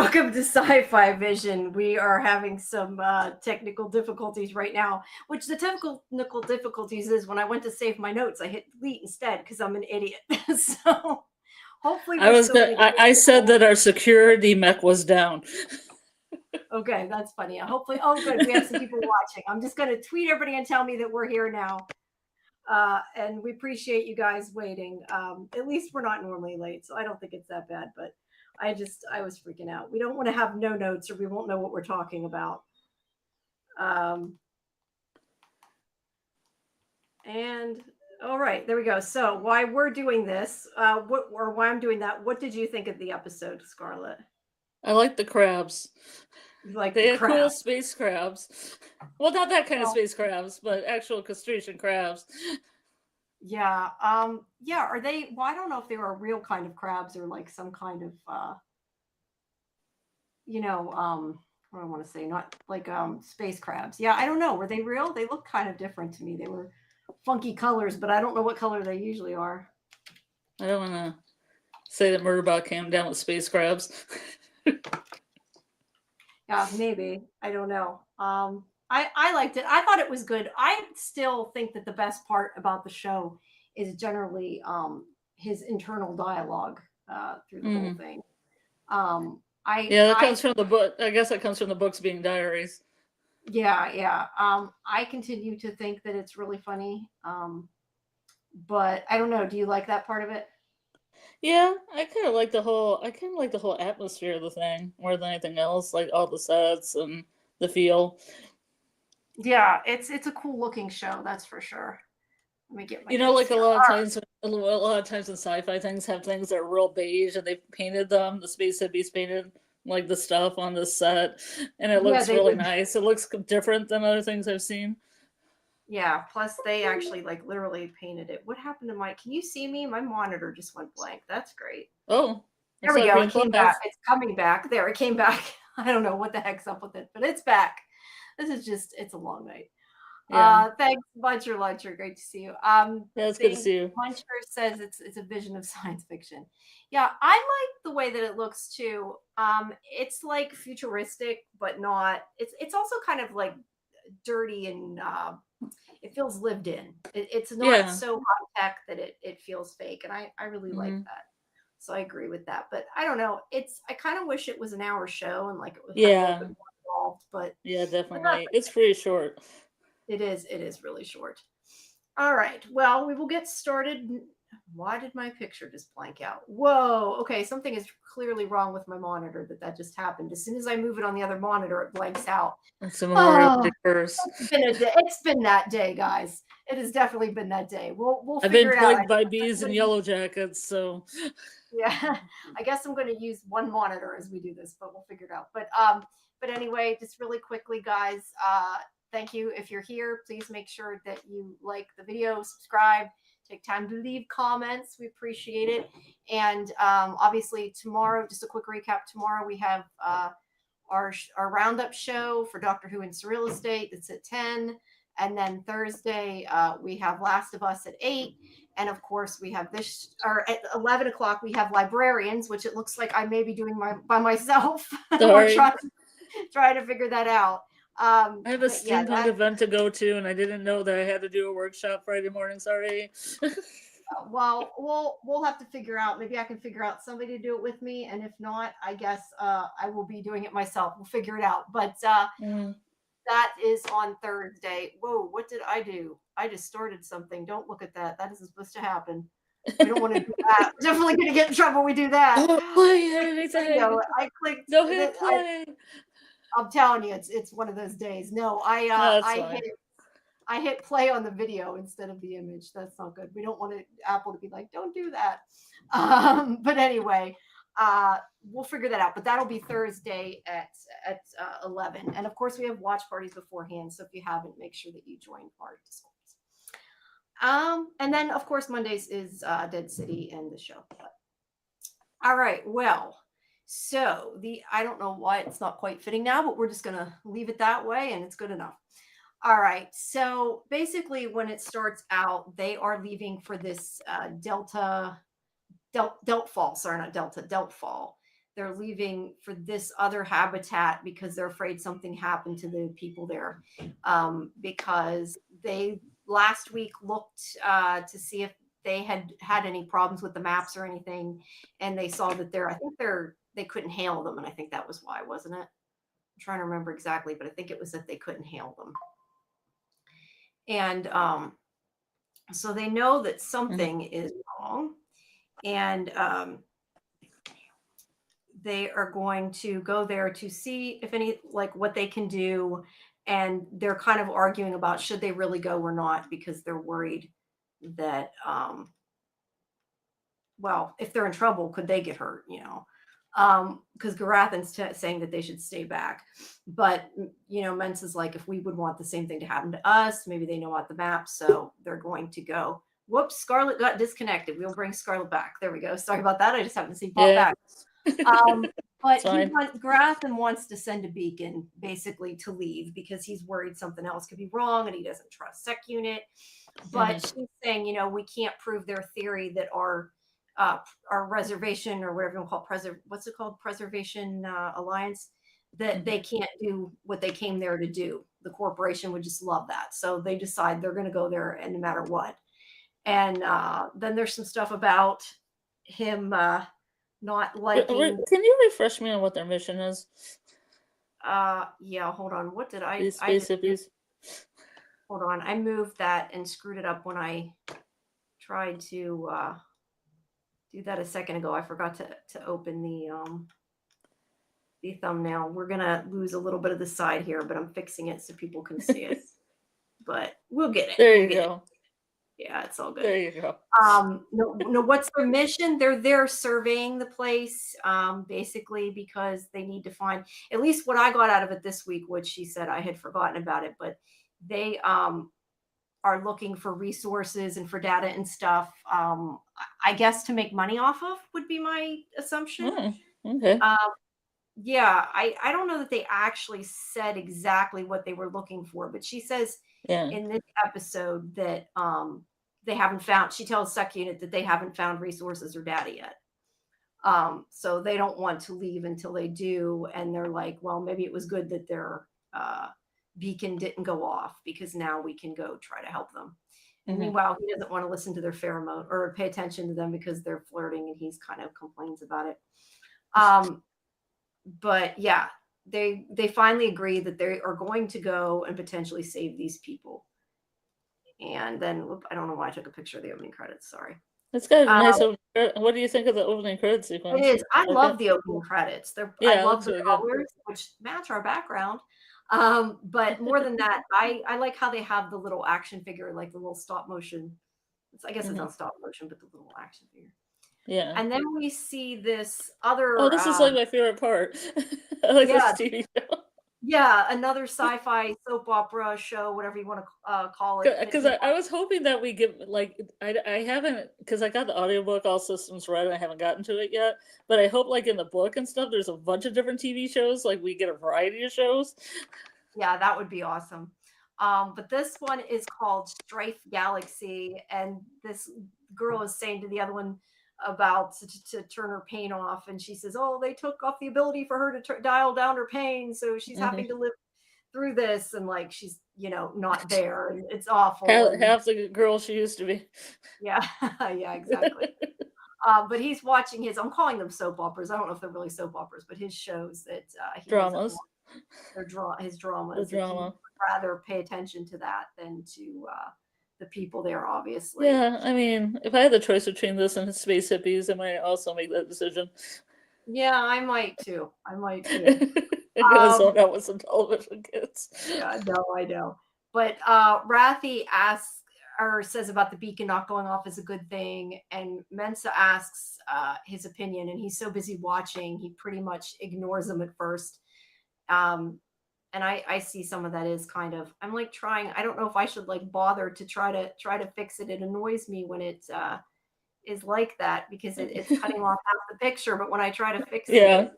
Welcome to Sci-Fi Vision. We are having some technical difficulties right now, which the technical difficulties is when I went to save my notes, I hit delete instead because I'm an idiot. So hopefully we're still going to I said that our security mech was down. Okay, that's funny. Hopefully, oh good, we have some people watching. I'm just going to tweet everybody and tell me that we're here now. And we appreciate you guys waiting. At least we're not normally late, so I don't think it's that bad, but I was freaking out. We don't want to have no notes or we won't know what we're talking about. And all right, there we go. So why we're doing this, why I'm doing that, what did you think of the episode, Scarlet? I like the crabs. Like they the had crab. cool space crabs. Well, not that kind of space crabs, but actual crustacean crabs. Yeah. Yeah. Are they? Well, I don't know if they were a real kind of crabs or like some kind of, what do I want to say? Not like space crabs. Yeah. I don't know. Were they real? They look kind of different to me. They were funky colors, but I don't know what color they usually are. I don't want to say that Murderbot came down with space crabs. Yeah, maybe. I don't know. I liked it. I thought it was good. I still think that the best part about the show is generally his internal dialogue through the whole thing. That comes from the book. I guess that comes from the books being diaries. Yeah. I continue to think that it's really funny. But I don't know. Do you like that part of it? Yeah, I kind of like the whole atmosphere of the thing more than anything else, like all the sets and the feel. Yeah, it's a cool looking show, that's for sure. Let me get my like a lot of times in sci-fi things have things that are real beige and they've painted them. The space hippies painted like the stuff on the set, and it looks really nice. It looks different than other things I've seen. Yeah, plus they actually like literally painted it. What happened to my? Can you see me? My monitor just went blank. That's great. Oh, there we go. It came back. It's coming back. There, it came back. I don't know what the heck's up with it, but it's back. This is just, it's a long night. Yeah. Thanks, Muncher Luncher. Great to see you. Yeah, it's good to see you. Muncher says it's a vision of science fiction. Yeah, I like the way that it looks too. It's like futuristic, but not. It's also kind of like dirty and it feels lived in. It's not so high tech that it feels fake, and I really like that. So I agree with that. But I don't know. I kind of wish it was an hour show and like it was a little bit more involved. But yeah, definitely, it's pretty short. It is really short. All right. Well, we will get started. Why did my picture just blank out? Whoa. Okay, something is clearly wrong with my monitor that just happened. As soon as I move it on the other monitor, it blanks out. It's been that day, guys. It has definitely been that day. We'll I've figure been plagued by bees and yellow jackets, so yeah. I guess I'm going to use one monitor as we do this, but we'll figure it out. But anyway, just really quickly, guys, thank you. If you're here, please make sure that you like the video, subscribe, take time to leave comments. We appreciate it. And obviously tomorrow, just a quick recap, tomorrow we have our roundup show for Doctor Who and Surreal Estate. It's at 10. And then Thursday, we have Last of Us at 8. And of course, we have this, or at 11 o'clock, we have Librarians, which it looks like I may be doing by myself. We're trying to figure that out. I have a steampunk event to go to, and I didn't know that I had to do a workshop Friday morning. Sorry. Well, we'll have to figure out. Maybe I can figure out somebody to do it with me, and if not, I guess I will be doing it myself. We'll figure it out. But that is on Thursday. Whoa, what did I do? I just started something. Don't look at that. That isn't supposed to happen. We don't want to do that. We're definitely going to get in trouble. We do that. I clicked. No, hit play. I'm telling you, it's one of those days. No, I hit play on the video instead of the image. That's not good. We don't want Apple to be like, don't do that. But anyway, we'll figure that out. But that'll be Thursday at 11. And of course, we have watch parties beforehand. So if you haven't, make sure that you join our Discord. And then of course Mondays is Dead City and the show. All right. Well. So I don't know why it's not quite fitting now, but we're just going to leave it that way and it's good enough. All right. So basically when it starts out, they are leaving for this Deltfall. Sorry, not Delta, Deltfall. they're leaving for this other habitat because they're afraid something happened to the people there. Because they last week looked to see if they had any problems with the maps or anything, and they saw that they couldn't hail them, and I think that was why, wasn't it? I'm trying to remember exactly, but I think it was that they couldn't hail them. And so they know that something is wrong, and they are going to go there to see if any, like, what they can do. And they're kind of arguing about should they really go or not, because they're worried that, well, if they're in trouble, could they get hurt, because Garathan's saying that they should stay back. But, Mensa's like, if we would want the same thing to happen to us, maybe they know about the map, so they're going to go. Whoops, Scarlet got disconnected. We'll bring Scarlet back. There we go. Sorry about that. I just haven't seen pop back. But Garathan wants to send a beacon basically to leave because he's worried something else could be wrong and he doesn't trust Sec Unit. But she's saying, we can't prove their theory that our reservation, or whatever you call it, Preservation Alliance, that they can't do what they came there to do. The corporation would just love that. So they decide they're going to go there, and no matter what. And then there's some stuff about him not liking. Can you refresh me on what their mission is? Yeah, hold on. What did I? These space hippies. Hold on. I moved that and screwed it up when I tried to do that a second ago. I forgot to open the thumbnail. We're gonna lose a little bit of the side here, but I'm fixing it so people can see it. But we'll get it. There you go. Yeah, it's all good. There you go. No, what's their mission? They're there surveying the place, basically because they need to find, at least what I got out of it this week, which she said I had forgotten about it, but they are looking for resources and for data and stuff, I guess to make money off of, would be my assumption. Okay. Yeah, I don't know that they actually said exactly what they were looking for, but she says in this episode that they haven't found, she tells Sec Unit that they haven't found resources or data yet. So they don't want to leave until they do. And they're like, well, maybe it was good that their beacon didn't go off, because now we can go try to help them. And meanwhile, he doesn't want to listen to their pheromone or pay attention to them because they're flirting, and he's kind of complains about it. But yeah, they finally agree that they are going to go and potentially save these people. And then I don't know why I took a picture of the opening credits. Sorry. It's got a nice. What do you think of the opening credits sequence? It is. I love the opening credits. I love the colors, which match our background. But more than that, I like how they have the little action figure, like the little stop motion. I guess it's not stop motion, but the little action figure. Yeah. And then we see this other. Oh, this is like my favorite part. I like this TV show. Yeah, another sci-fi soap opera show, whatever you want to call it. Because I was hoping that we get, like, I haven't, because I got the audiobook, All Systems Red, and I haven't gotten to it yet. But I hope, like, in the book and stuff, there's a bunch of different TV shows. Like, we get a variety of shows. Yeah, that would be awesome. But this one is called Strife Galaxy, and this girl is saying to the other one about to turn her pain off, and she says, oh, they took off the ability for her to dial down her pain, so she's having to live through this, and like she's not there, and it's awful. Half the girl she used to be. Yeah. Yeah, exactly. But he's watching I'm calling them soap operas. I don't know if they're really soap operas, but his shows that dramas. His dramas. The drama. He would rather pay attention to that than to the people there, obviously. Yeah, I mean, if I had the choice between this and Space Hippies, I might also make that decision. Yeah, I might too. I'm gonna zone out with some television kids. Yeah, no, I know. But Rathi asks or says about the beacon not going off is a good thing, and Mensa asks his opinion, and he's so busy watching, he pretty much ignores them at first. And I see some of that is kind of, I'm like trying, I don't know if I should like bother to try to fix it. It annoys me when it is like that, because it's cutting off half the picture, but when I try to fix it,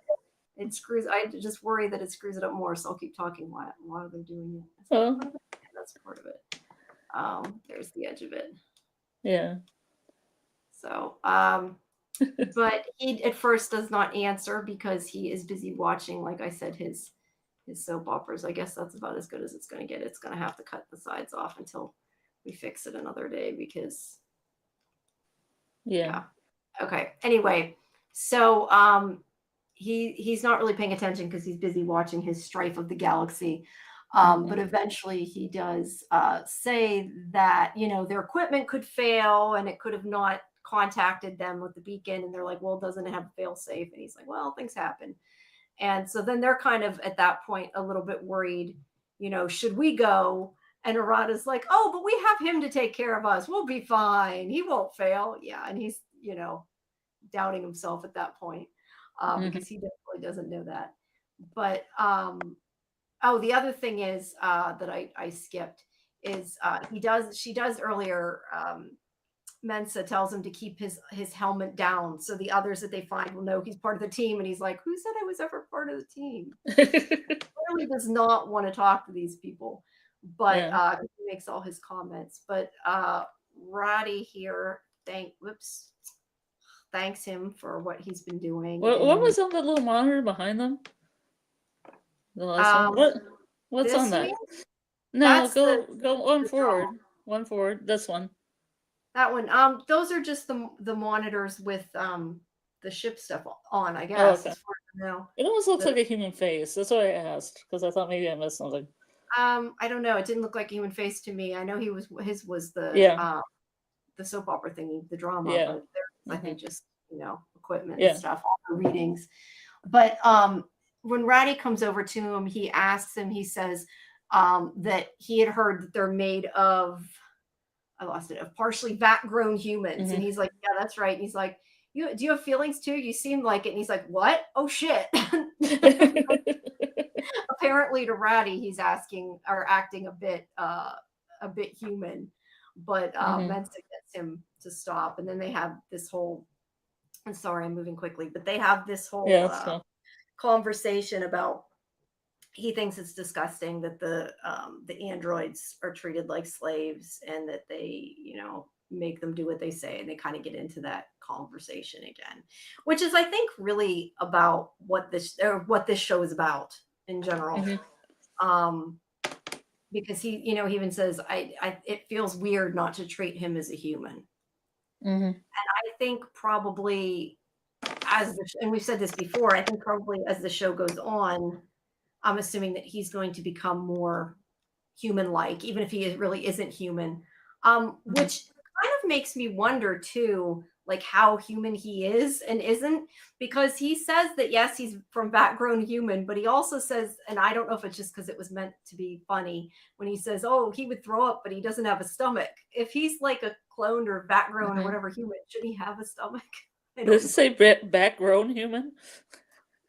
it screws, I just worry that it screws it up more, so I'll keep talking while they're doing it. So that's part of it. There's the edge of it. Yeah. So, But he at first does not answer because he is busy watching, like I said, his soap operas. I guess that's about as good as it's going to get. It's going to have to cut the sides off until we fix it another day because Yeah. Okay. Anyway, so he's not really paying attention because he's busy watching his Strife of the Galaxy. But eventually he does say that, their equipment could fail and it could have not contacted them with the beacon. And they're like, well, doesn't it have fail safe? And he's like, well, things happen. And so then they're kind of at that point a little bit worried, should we go? And Arata's like, oh, but we have him to take care of us. We'll be fine. He won't fail. Yeah. And he's, doubting himself at that point because he definitely doesn't know that. But, the other thing is that I skipped is she does earlier. Mensa tells him to keep his helmet down so the others that they find will know he's part of the team. And he's like, who said I was ever part of the team? Clearly does not want to talk to these people, but he makes all his comments. But Roddy here, thanks him for what he's been doing. What was on the little monitor behind them? The last one. What's on that? No, go on forward. One forward. This one. That one. Those are just the monitors with the ship stuff on, I guess. Okay. As far as I know. It almost looks like a human face. That's why I asked, because I thought maybe I missed something. I don't know. It didn't look like a human face to me. I know his was the soap opera thingy, the drama. Yeah. But there's I think just equipment and stuff, all the readings. But when Ratty comes over to him, he asks him. He says that he had heard that they're made of. I lost it. Of partially vat-grown humans, and he's like, "Yeah, that's right." And he's like, do you have feelings too? You seem like it." And he's like, "What? Oh shit!" Apparently, to Ratty, he's asking or acting a bit human, but Mensa gets him to stop, and then they have this whole. I'm sorry, I'm moving quickly, but they have this whole conversation about. He thinks it's disgusting that the androids are treated like slaves and that they, make them do what they say, and they kind of get into that conversation again, which is, I think, really about what this show is about in general. Because he even says, it feels weird not to treat him as a human. And I think probably and we've said this before, I think probably as the show goes on, I'm assuming that he's going to become more human-like, even if he really isn't human, which kind of makes me wonder too, like how human he is and isn't, because he says that yes, he's from vat-grown human, but he also says, and I don't know if it's just because it was meant to be funny, when he says, "Oh, he would throw up, but he doesn't have a stomach." If he's like a cloned or vat-grown or whatever human, should he have a stomach? Does it say back-grown human?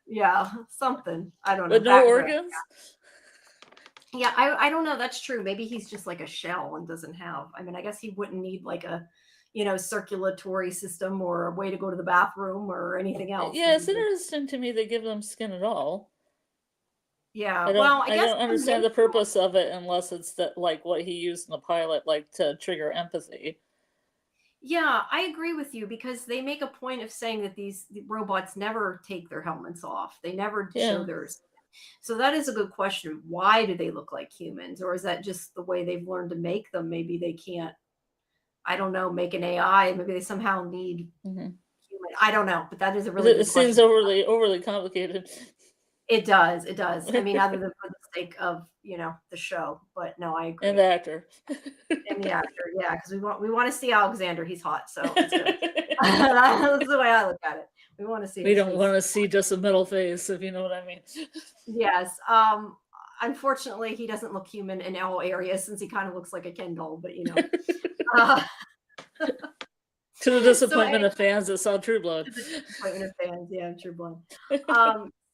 Yeah, something. I don't know. But no organs? Yeah, I don't know. That's true. Maybe he's just like a shell and doesn't have. I mean, I guess he wouldn't need like a, circulatory system or a way to go to the bathroom or anything else. Yeah, it's interesting to me they give them skin at all. Yeah, I don't understand the purpose of it unless it's that like what he used in the pilot, like to trigger empathy. Yeah, I agree with you because they make a point of saying that the robots never take their helmets off. They never show theirs. So that is a good question. Why do they look like humans? Or is that just the way they've learned to make them? Maybe they can't, I don't know, make an AI. Maybe they somehow need human. I don't know, but that is a really good question. It seems overly complicated. It does. I mean, other than for the sake of, the show, but no, I agree. And the actor. And the actor, yeah, because we want to see Alexander. He's hot, so it's good. That's the way I look at it. We want to see. We don't want to see just a middle face, if you know what I mean. Yes. Unfortunately, he doesn't look human in all areas since he kind of looks like a Ken doll, but To the disappointment of fans that saw True Blood. To the disappointment of fans, yeah, True Blood.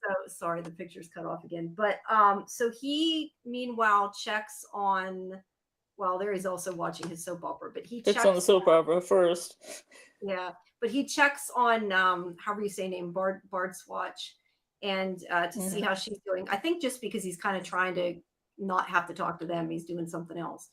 So sorry, the picture's cut off again. But so he meanwhile checks on. Well, there he's also watching his soap opera, but he checks on the soap opera first. Yeah, but he checks on however you say name Bard's watch, and to see how she's doing. I think just because he's kind of trying to not have to talk to them, he's doing something else.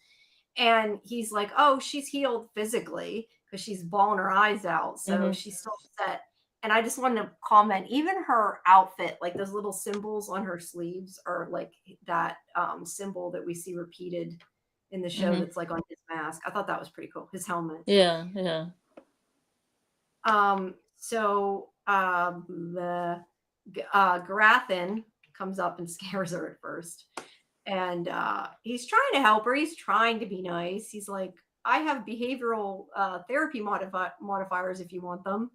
And he's like, "Oh, she's healed physically." because she's bawling her eyes out. So she's still upset. And I just wanted to comment, even her outfit, like those little symbols on her sleeves are like that symbol that we see repeated in the show that's like on his mask. I thought that was pretty cool. His helmet. Yeah. So the Garathan comes up and scares her at first. And he's trying to help her. He's trying to be nice. He's like, I have behavioral therapy modifiers if you want them.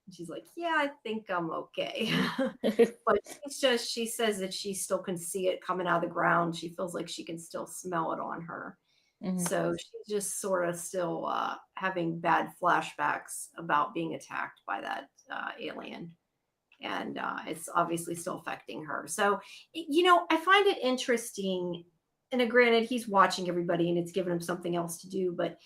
And she's like, yeah, I think I'm okay. But it's just, she says that she still can see it coming out of the ground. She feels like she can still smell it on her. So she's just sort of still having bad flashbacks about being attacked by that alien. And it's obviously still affecting her. So, I find it interesting. And granted, he's watching everybody and it's given him something else to do, but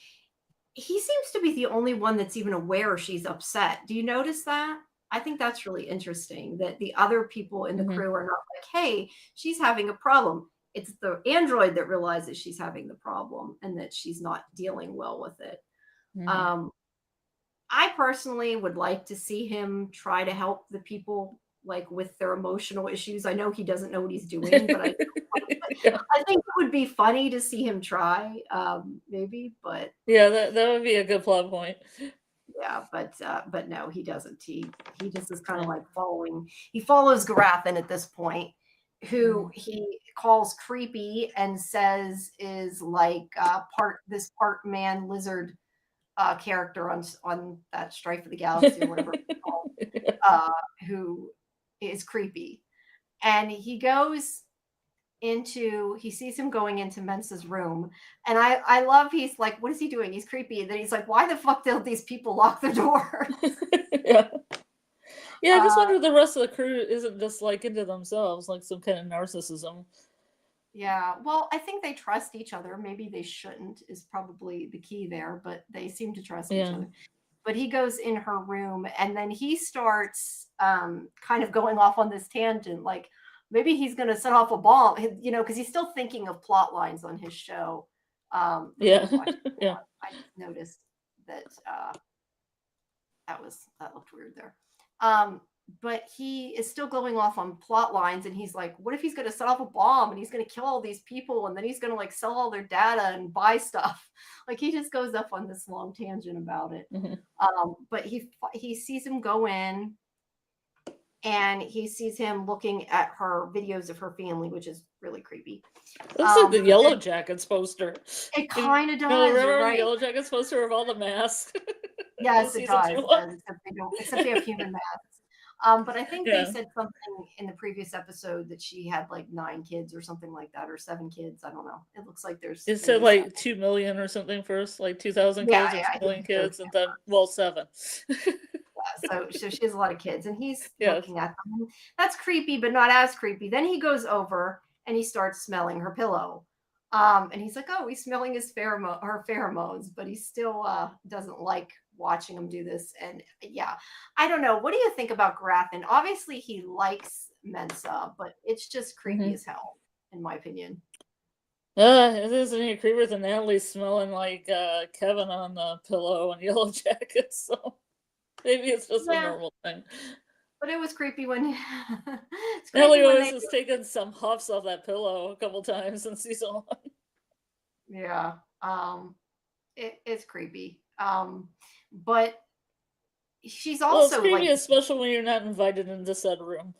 he seems to be the only one that's even aware she's upset. Do you notice that? I think that's really interesting that the other people in the crew are not like, hey, she's having a problem. It's the android that realizes she's having the problem and that she's not dealing well with it. I personally would like to see him try to help the people like with their emotional issues. I know he doesn't know what he's doing, but I think it would be funny to see him try, maybe. But yeah, that would be a good plot point. Yeah, but no, he doesn't. He just is kind of like following. He follows Garathan at this point, who he calls creepy and says is like part man lizard character on that Strife of the Galaxy or whatever it's called, who is creepy. And he sees him going into Mensa's room. And I love, he's like, what is he doing? He's creepy. And then he's like, why the fuck don't these people lock the door? Yeah, I just wonder if the rest of the crew isn't just like into themselves, like some kind of narcissism. Yeah, well, I think they trust each other. Maybe they shouldn't is probably the key there, but they seem to trust each other. But he goes in her room and then he starts kind of going off on this tangent, like maybe he's going to set off a bomb, because he's still thinking of plot lines on his show. I noticed that that looked weird there. But he is still going off on plot lines and he's like, what if he's going to set off a bomb and he's going to kill all these people and then he's going to like sell all their data and buy stuff? Like he just goes up on this long tangent about it. But he sees him go in and he sees him looking at her videos of her family, which is really creepy. Looks like the Yellow Jackets poster. It kind of does. Remember right? the Yellow Jackets poster of all the masks? Yes, it does. Except they have human masks. But I think they said something in the previous episode that she had like 9 kids or something like that, or 7 kids. I don't know. It looks like there's. It said like 2 million or something first, like 2,000 kids or 2 million kids, and then 7. So she has a lot of kids, and he's looking at them. That's creepy, but not as creepy. Then he goes over and he starts smelling her pillow. And he's like, oh, he's smelling her pheromones, but he still doesn't like watching him do this. And I don't know. What do you think about Garathan? Obviously, he likes Mensa, but it's just creepy as hell, in my opinion. It isn't any creepier than Natalie smelling like Kevin on the pillow and Yellow Jackets. So maybe it's just a normal thing. But it was creepy when Natalie always has taken some huffs off that pillow a couple times in season 1. Yeah, it's creepy. But she's also it's creepy, especially when you're not invited into said room.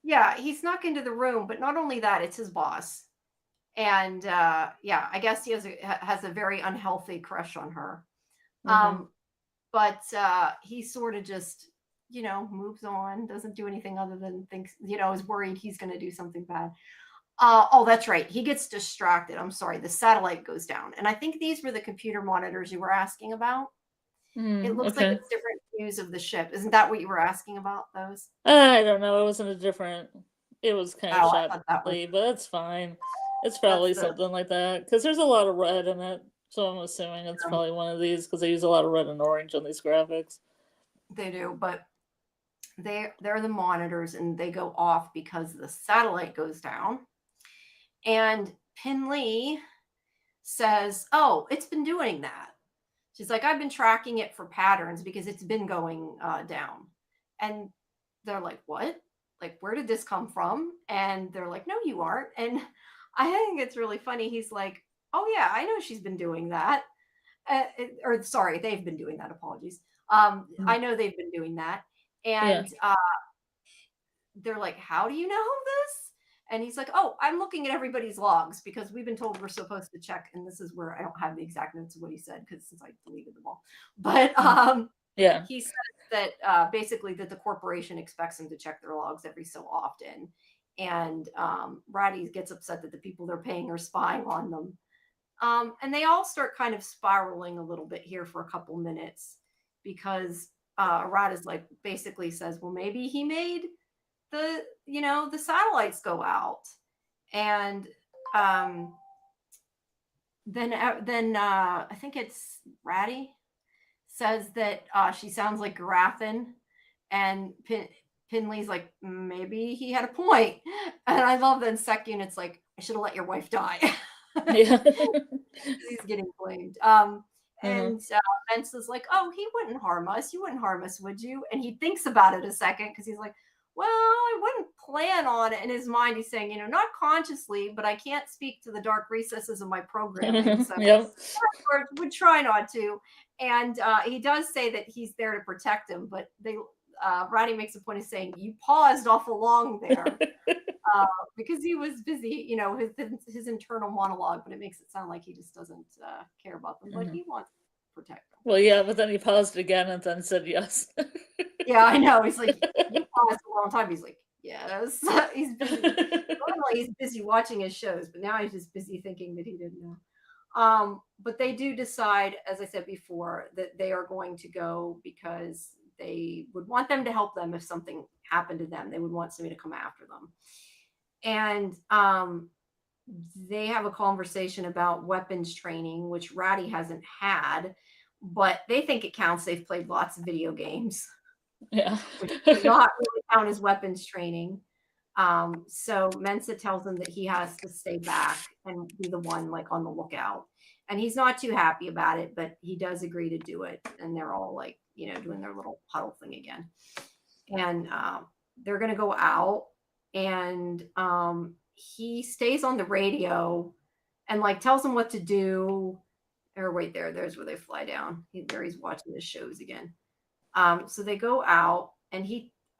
Yeah, he snuck into the room, but not only that, it's his boss. And I guess he has a very unhealthy crush on her. But he sort of just, moves on, doesn't do anything other than thinks, is worried he's going to do something bad. Oh, that's right. He gets distracted. I'm sorry. The satellite goes down. And I think these were the computer monitors you were asking about. It looks like it's different views of the ship. Isn't that what you were asking about those? I don't know. It wasn't a different. It was kind of shot differently, but it's fine. It's probably something like that because there's a lot of red in it. So I'm assuming it's probably one of these because they use a lot of red and orange on these graphics. They do, but they're the monitors and they go off because the satellite goes down. And Pin Lee says, oh, it's been doing that. She's like, I've been tracking it for patterns because it's been going down. And they're like, what? Like, where did this come from? And they're like, no, you aren't. And I think it's really funny. He's like, oh yeah, I know she's been doing that. Or sorry, they've been doing that. Apologies. I know they've been doing that. And they're like, how do you know this? And he's like, oh, I'm looking at everybody's logs because we've been told we're supposed to check. And this is where I don't have the exact notes of what he said because since I deleted them all. But he says that basically that the corporation expects him to check their logs every so often. And Ratty gets upset that the people they're paying are spying on them. And they all start kind of spiraling a little bit here for a couple minutes because Arad is like basically says, well, maybe he made the satellites go out. And then I think it's Ratty says that she sounds like Garathan, and Pinley's like, maybe he had a point. And I love that Sec Unit's like, I should have let your wife die. He's getting blamed. And Mensa's like, oh, he wouldn't harm us. You wouldn't harm us, would you? And he thinks about it a second because he's like, well, I wouldn't plan on it. In his mind, he's saying, not consciously, but I can't speak to the dark recesses of my programming. So would try not to. And he does say that he's there to protect him, but Roddy makes a point of saying, you paused awful long there because he was busy, his internal monologue, but it makes it sound like he just doesn't care about them, but he wants to protect them. Well, yeah, but then he paused again and then said yes. Yeah, I know. He's like, you paused a long time. He's like, yes. He's busy. Normally he's busy watching his shows, but now he's just busy thinking that he didn't know. But they do decide, as I said before, that they are going to go because they would want them to help them if something happened to them. They would want somebody to come after them. And they have a conversation about weapons training, which Ratty hasn't had, but they think it counts. They've played lots of video games. Yeah. Which does not really count as weapons training. So Mensa tells him that he has to stay back and be the one like on the lookout. And he's not too happy about it, but he does agree to do it. And they're all like, doing their little huddle thing again. And they're going to go out, and he stays on the radio and like tells them what to do. Or wait, there's where they fly down. He's watching the shows again. So they go out, and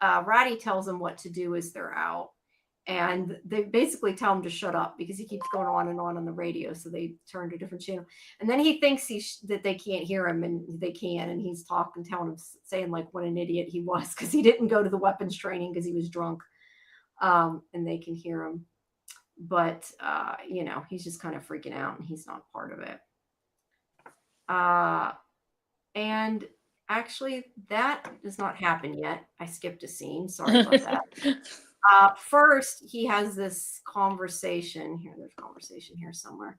Ratty tells them what to do as they're out. And they basically tell him to shut up because he keeps going on the radio. So they turn to a different channel. And then he thinks that they can't hear him, and they can. And he's talking, telling him, saying like what an idiot he was because he didn't go to the weapons training because he was drunk. And they can hear him. But, he's just kind of freaking out, and he's not part of it. And actually, that does not happen yet. I skipped a scene. Sorry about that. First, he has this conversation. Here, there's a conversation here somewhere.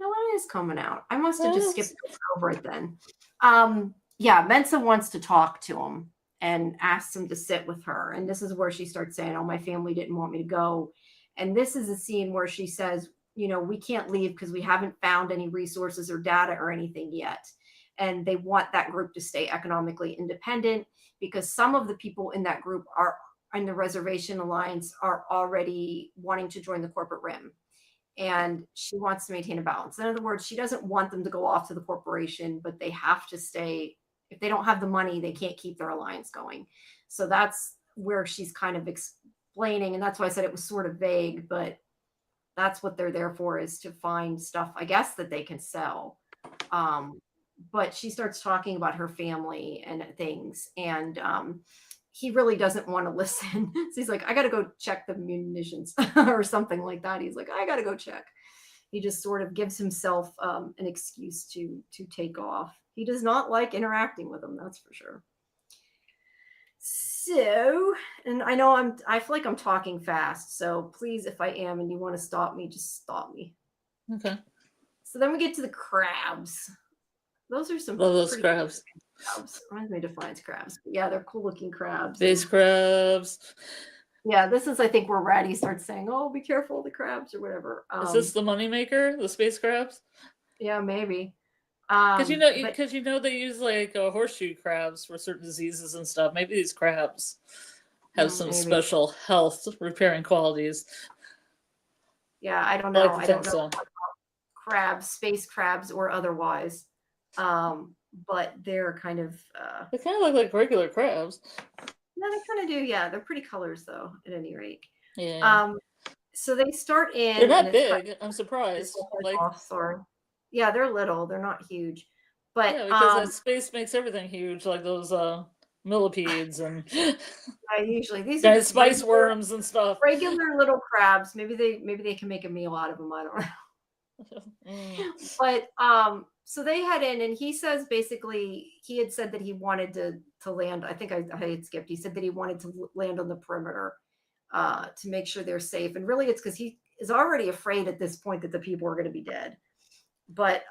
No, it is coming out. I must have just skipped over it then. Mensa wants to talk to him and asks him to sit with her. And this is where she starts saying, oh, my family didn't want me to go. And this is a scene where she says, we can't leave because we haven't found any resources or data or anything yet. And they want that group to stay economically independent because some of the people in that group are in the Reservation Alliance are already wanting to join the corporate rim. And she wants to maintain a balance. In other words, she doesn't want them to go off to the corporation, but they have to stay. If they don't have the money, they can't keep their alliance going. So that's where she's kind of explaining. And that's why I said it was sort of vague, but that's what they're there for, is to find stuff, I guess, that they can sell. But she starts talking about her family and things. And he really doesn't want to listen. So he's like, I got to go check the munitions or something like that. He's like, I got to go check. He just sort of gives himself an excuse to take off. He does not like interacting with them, that's for sure. So, and I know I feel like I'm talking fast. So please, if I am and you want to stop me, just stop me. Okay. So then we get to the crabs. Those are some those crabs. Crabs. Reminds me of Defiance crabs. But yeah, they're cool looking crabs. Base crabs. Yeah, this is, I think, where Ratty starts saying, oh, be careful of the crabs or whatever. Is this the moneymaker, the space crabs? Yeah, maybe. Because you know, But they use like horseshoe crabs for certain diseases and stuff. Maybe these crabs have some maybe, special health repairing qualities. yeah, I don't I like know. to I don't think know so. crabs, space crabs, or otherwise. But they're kind of They kind of look like regular crabs. yeah, they kind of do. Yeah, they're pretty colors though. At any rate, Yeah, um, so they start they're in, and not it's kind big. I'm of surprised. Like, off. Sorry, yeah, they're little. They're not huge, but yeah, because that space makes everything huge, like those millipedes and usually these are giant just spice worms and stuff. regular little crabs. Maybe they can make a meal out of them. I don't know. Mm. But so they head in, and he says basically he had said that he wanted to land. I think I had skipped. He said that he wanted to land on the perimeter to make sure they're safe. And really, it's because he is already afraid at this point that the people are going to be dead. But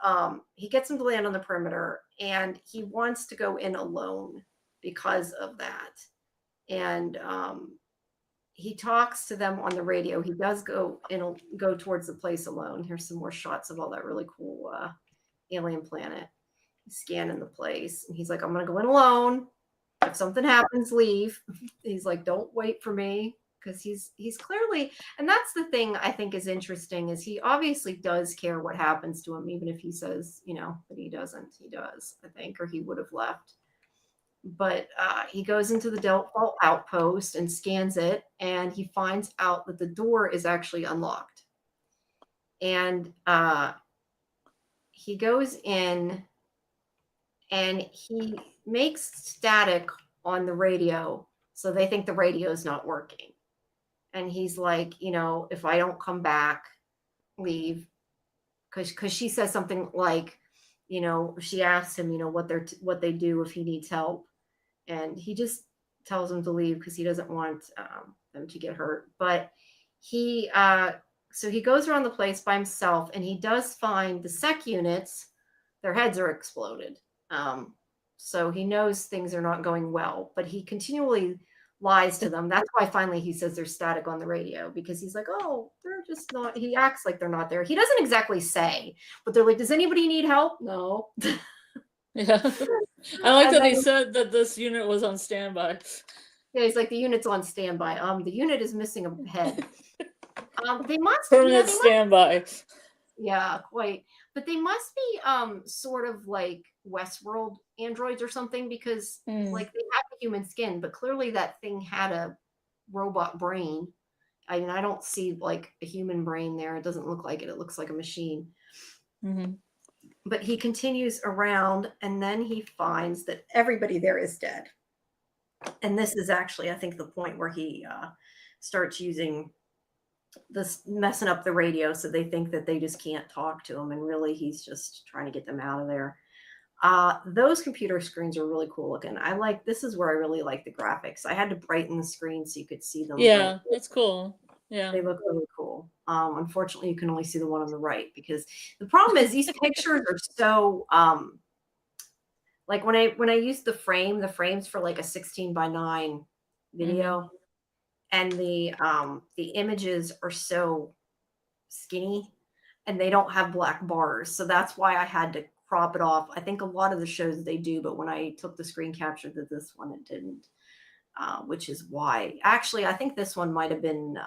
he gets them to land on the perimeter, and he wants to go in alone because of that. And he talks to them on the radio. He does go towards the place alone. Here's some more shots of all that really cool alien planet. He's scanning the place, and he's like, "I'm gonna go in alone. If something happens, leave." He's like, "Don't wait for me," because he's clearly, and that's the thing I think is interesting, is he obviously does care what happens to him, even if he says, that he doesn't. He does, I think, or he would have left. But he goes into the default outpost and scans it, and he finds out that the door is actually unlocked. And he goes in, and he makes static on the radio, so they think the radio is not working. And he's like, if I don't come back, leave. Because she says something like, she asks him, what they do if he needs help. And he just tells them to leave because he doesn't want them to get hurt. But so he goes around the place by himself, and he does find the sec units. Their heads are exploded. So he knows things are not going well, but he continually lies to them. That's why finally he says there's static on the radio, because he's like, oh, they're just not. He acts like they're not there. He doesn't exactly say, but they're like, does anybody need help? No. Yeah. I like that he said that this unit was on standby. Yeah, he's like, the unit's on standby. The unit is missing a head. They must permanent standby. Yeah, quite. But they must be sort of like Westworld androids or something, because like they have a human skin, but clearly that thing had a robot brain. I mean, I don't see like a human brain there. It doesn't look like it. It looks like a machine. Mm-hmm. But he continues around, and then he finds that everybody there is dead. And this is actually, I think, the point where he starts using this, messing up the radio, so they think that they just can't talk to him, and really he's just trying to get them out of there. Those computer screens are really cool looking. This is where I really like the graphics. I had to brighten the screen so you could see them. Yeah, that's cool. Yeah, they look really cool. Unfortunately, you can only see the one on the right, because the problem is these pictures are so like when I use the frames for like a 16:9 video, and the images are so skinny, and they don't have black bars, so that's why I had to crop it off. I think a lot of the shows they do, but when I took the screen capture to this one, it didn't, which is why. Actually, I think this one might have been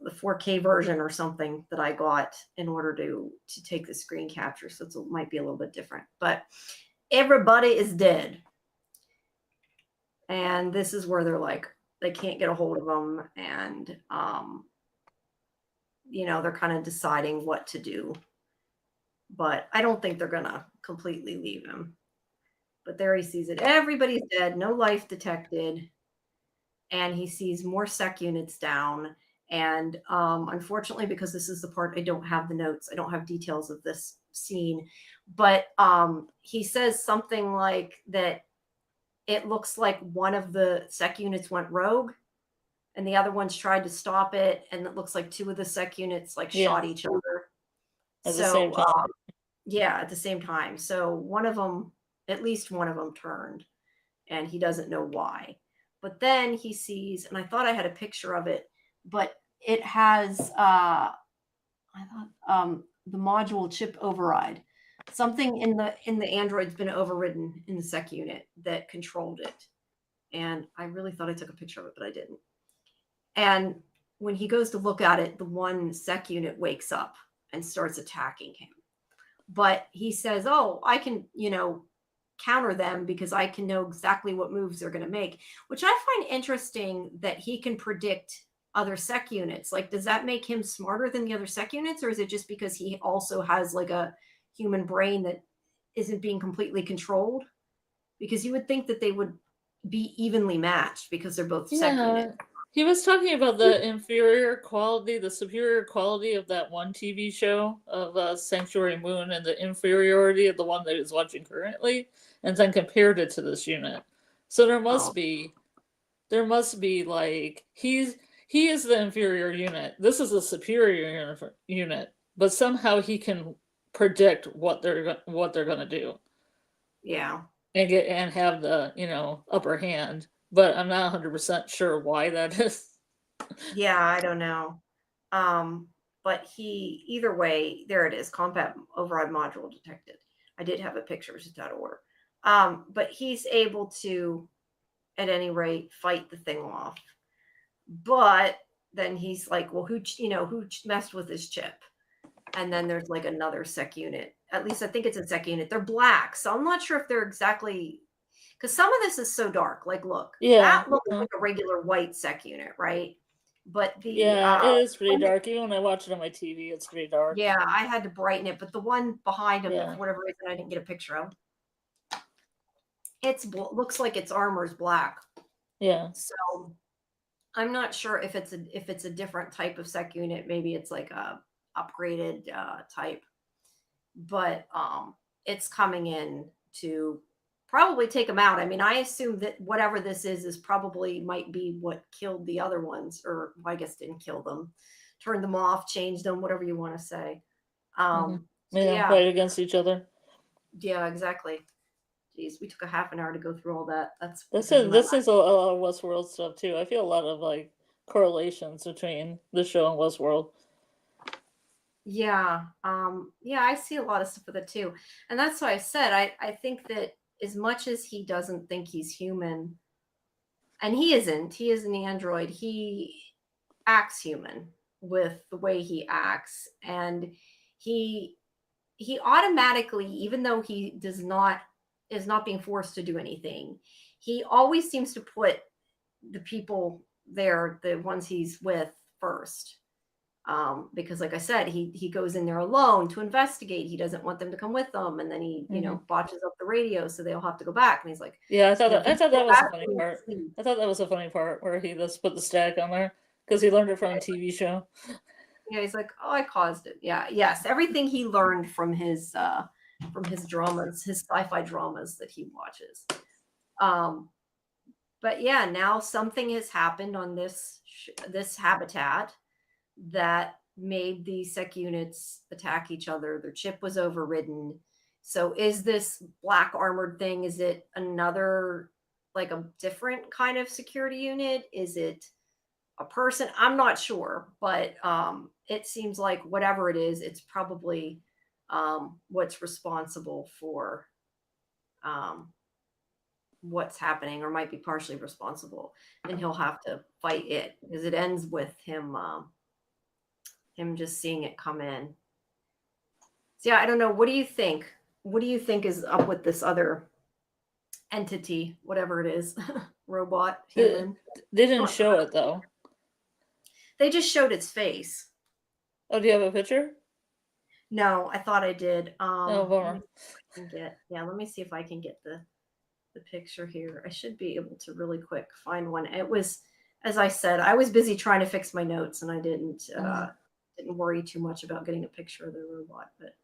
the 4K version or something that I got in order to take the screen capture, so it might be a little bit different. But everybody is dead, and this is where they're like, they can't get a hold of them, and they're kind of deciding what to do. But I don't think they're gonna completely leave him. But there he sees it. Everybody's dead, no life detected. And he sees more sec units down. And unfortunately, because this is the part I don't have the notes, I don't have details of this scene. But he says something like that it looks like one of the sec units went rogue, and the other ones tried to stop it, and it looks like two of the sec units shot each other at the same time. At the same time. So one of them, at least one of them, turned, and he doesn't know why. But then he sees, and I thought I had a picture of it, but it has the module chip override. something in the android's been overridden in the sec unit that controlled it. And I really thought I took a picture of it, but I didn't. And when he goes to look at it, the one sec unit wakes up and starts attacking him. But he says, oh, I can, counter them because I can know exactly what moves they're going to make, which I find interesting that he can predict other sec units. Like, does that make him smarter than the other sec units? Or is it just because he also has like a human brain that isn't being completely controlled? Because you would think that they would be evenly matched because they're both sec units. He was talking about the inferior quality, the superior quality of that one TV show of Sanctuary Moon and the inferiority of the one that he's watching currently, and then compared it to this unit. So there must be like, he is the inferior unit. This is a superior unit, but somehow he can predict what they're going to do. Yeah. And have the, upper hand. But I'm not 100% sure why that is. Yeah, I don't know. But either way, there it is. Combat override module detected. I did have a picture, it's just out of order. But he's able to, at any rate, fight the thing off. But then he's like, well, who messed with his chip? And then there's like another sec unit. At least I think it's a sec unit. They're black, so I'm not sure if they're exactly, because some of this is so dark. Like, look, that looks like a regular white sec unit, right? But it is pretty dark. Even when I watch it on my TV, it's pretty dark. Yeah, I had to brighten it, but the one behind him, for whatever reason, I didn't get a picture of. Looks like its armor is black. Yeah. So I'm not sure if it's a different type of sec unit. Maybe it's like a upgraded type. But it's coming in to probably take them out. I mean, I assume that whatever this is probably might be what killed the other ones, or I guess didn't kill them, turned them off, changed them, whatever you want to say. Fight against each other. Yeah, exactly. Jeez, we took a half an hour to go through all that. This is a lot of Westworld stuff too. I feel a lot of like correlations between the show and Westworld. Yeah. I see a lot of stuff with it too. And that's why I said, I think that as much as he doesn't think he's human, and he is an android, he acts human with the way he acts. And he automatically, even though he is not being forced to do anything, he always seems to put the people there, the ones he's with, first. Because like I said, he goes in there alone to investigate. He doesn't want them to come with them. And then he, botches up the radio, so they'll have to go back. And he's like, I thought that was a funny part. I thought that was a funny part where he just put the stack on there because he learned it from a TV show. Yeah, he's like, oh, I caused it. Yeah, yes, everything he learned from his dramas, his sci-fi dramas that he watches. But yeah, now something has happened on this habitat that made the sec units attack each other. Their chip was overridden. So is this black armored thing, is it another, like a different kind of security unit? Is it a person? I'm not sure, but it seems like whatever it is, it's probably what's responsible for what's happening, or might be partially responsible. And he'll have to fight it, because it ends with him just seeing it come in. So yeah, I don't know. What do you think? What do you think is up with this other entity, whatever it is, robot, human? They didn't show it though. They just showed its face. Oh, do you have a picture? No, I thought I did. Bummer. Let me see if I can get the picture here. I should be able to really quick find one. It was, as I said, I was busy trying to fix my notes, and I didn't worry too much about getting a picture of the robot. But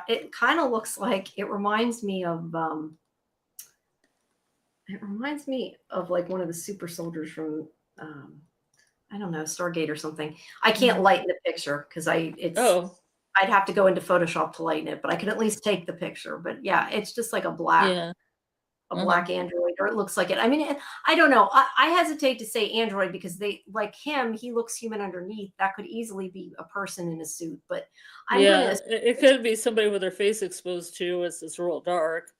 it kind of looks like, it reminds me of like one of the super soldiers from I don't know, Stargate or something. I can't lighten the picture because I'd have to go into Photoshop to lighten it, but I can at least take the picture. But yeah, it's just like a black black android. or it looks like it. I mean, I don't know. I hesitate to say android because they like him. He looks human underneath. That could easily be a person in a suit, but I'm Yeah, gonna. it could be somebody with their face exposed too. It's real dark,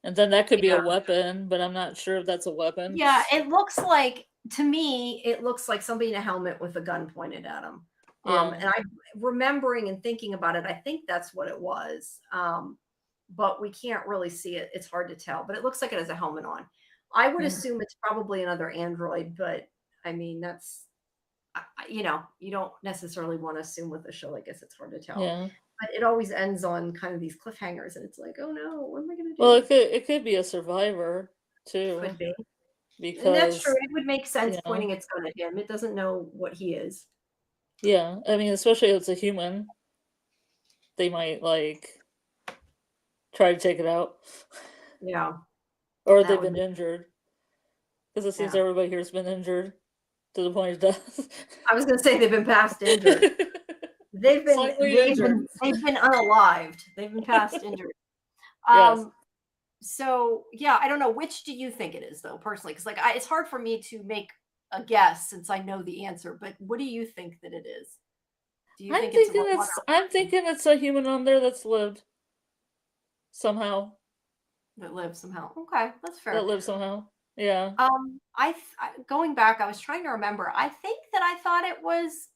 and then that could be a Yeah, weapon, but I'm not sure if that's a weapon. yeah. It looks like to me, it looks like somebody in a helmet with a gun pointed at him. Yeah. And I remembering and thinking about it, I think that's what it was. But we can't really see it. It's hard to tell, but it looks like it has a helmet on. I would Yeah. assume it's probably another android, but I mean, that's, you know, you don't necessarily want to assume with a show. I guess it's hard to tell, Yeah. but it always ends on kind of these cliffhangers, and it's like, oh no, what am I going to Well, do? it could be a survivor Could too, be, and that's true. because It would make sense you know, pointing its gun at him. It doesn't know what he is. yeah. I mean, especially if it's a human, they might like try to take it out, Yeah, or that they've would been be, injured, because it seems yeah. everybody here's been injured to the point of death. I was going to say they've been past injured. They've been Slightly they've injured. been they've been unalived. They've been past injured. Yes. Um, so yeah, I don't know which do you think it is though, personally, because like it's hard for me to make a guess since I know the answer. But what do you think that it is? Do you think it's a robot or a I'm person thinking it's a human on there that's lived somehow. that lives somehow? Okay, that's That fair. lives somehow. Yeah. Going back, I was trying to remember. I think that I thought it was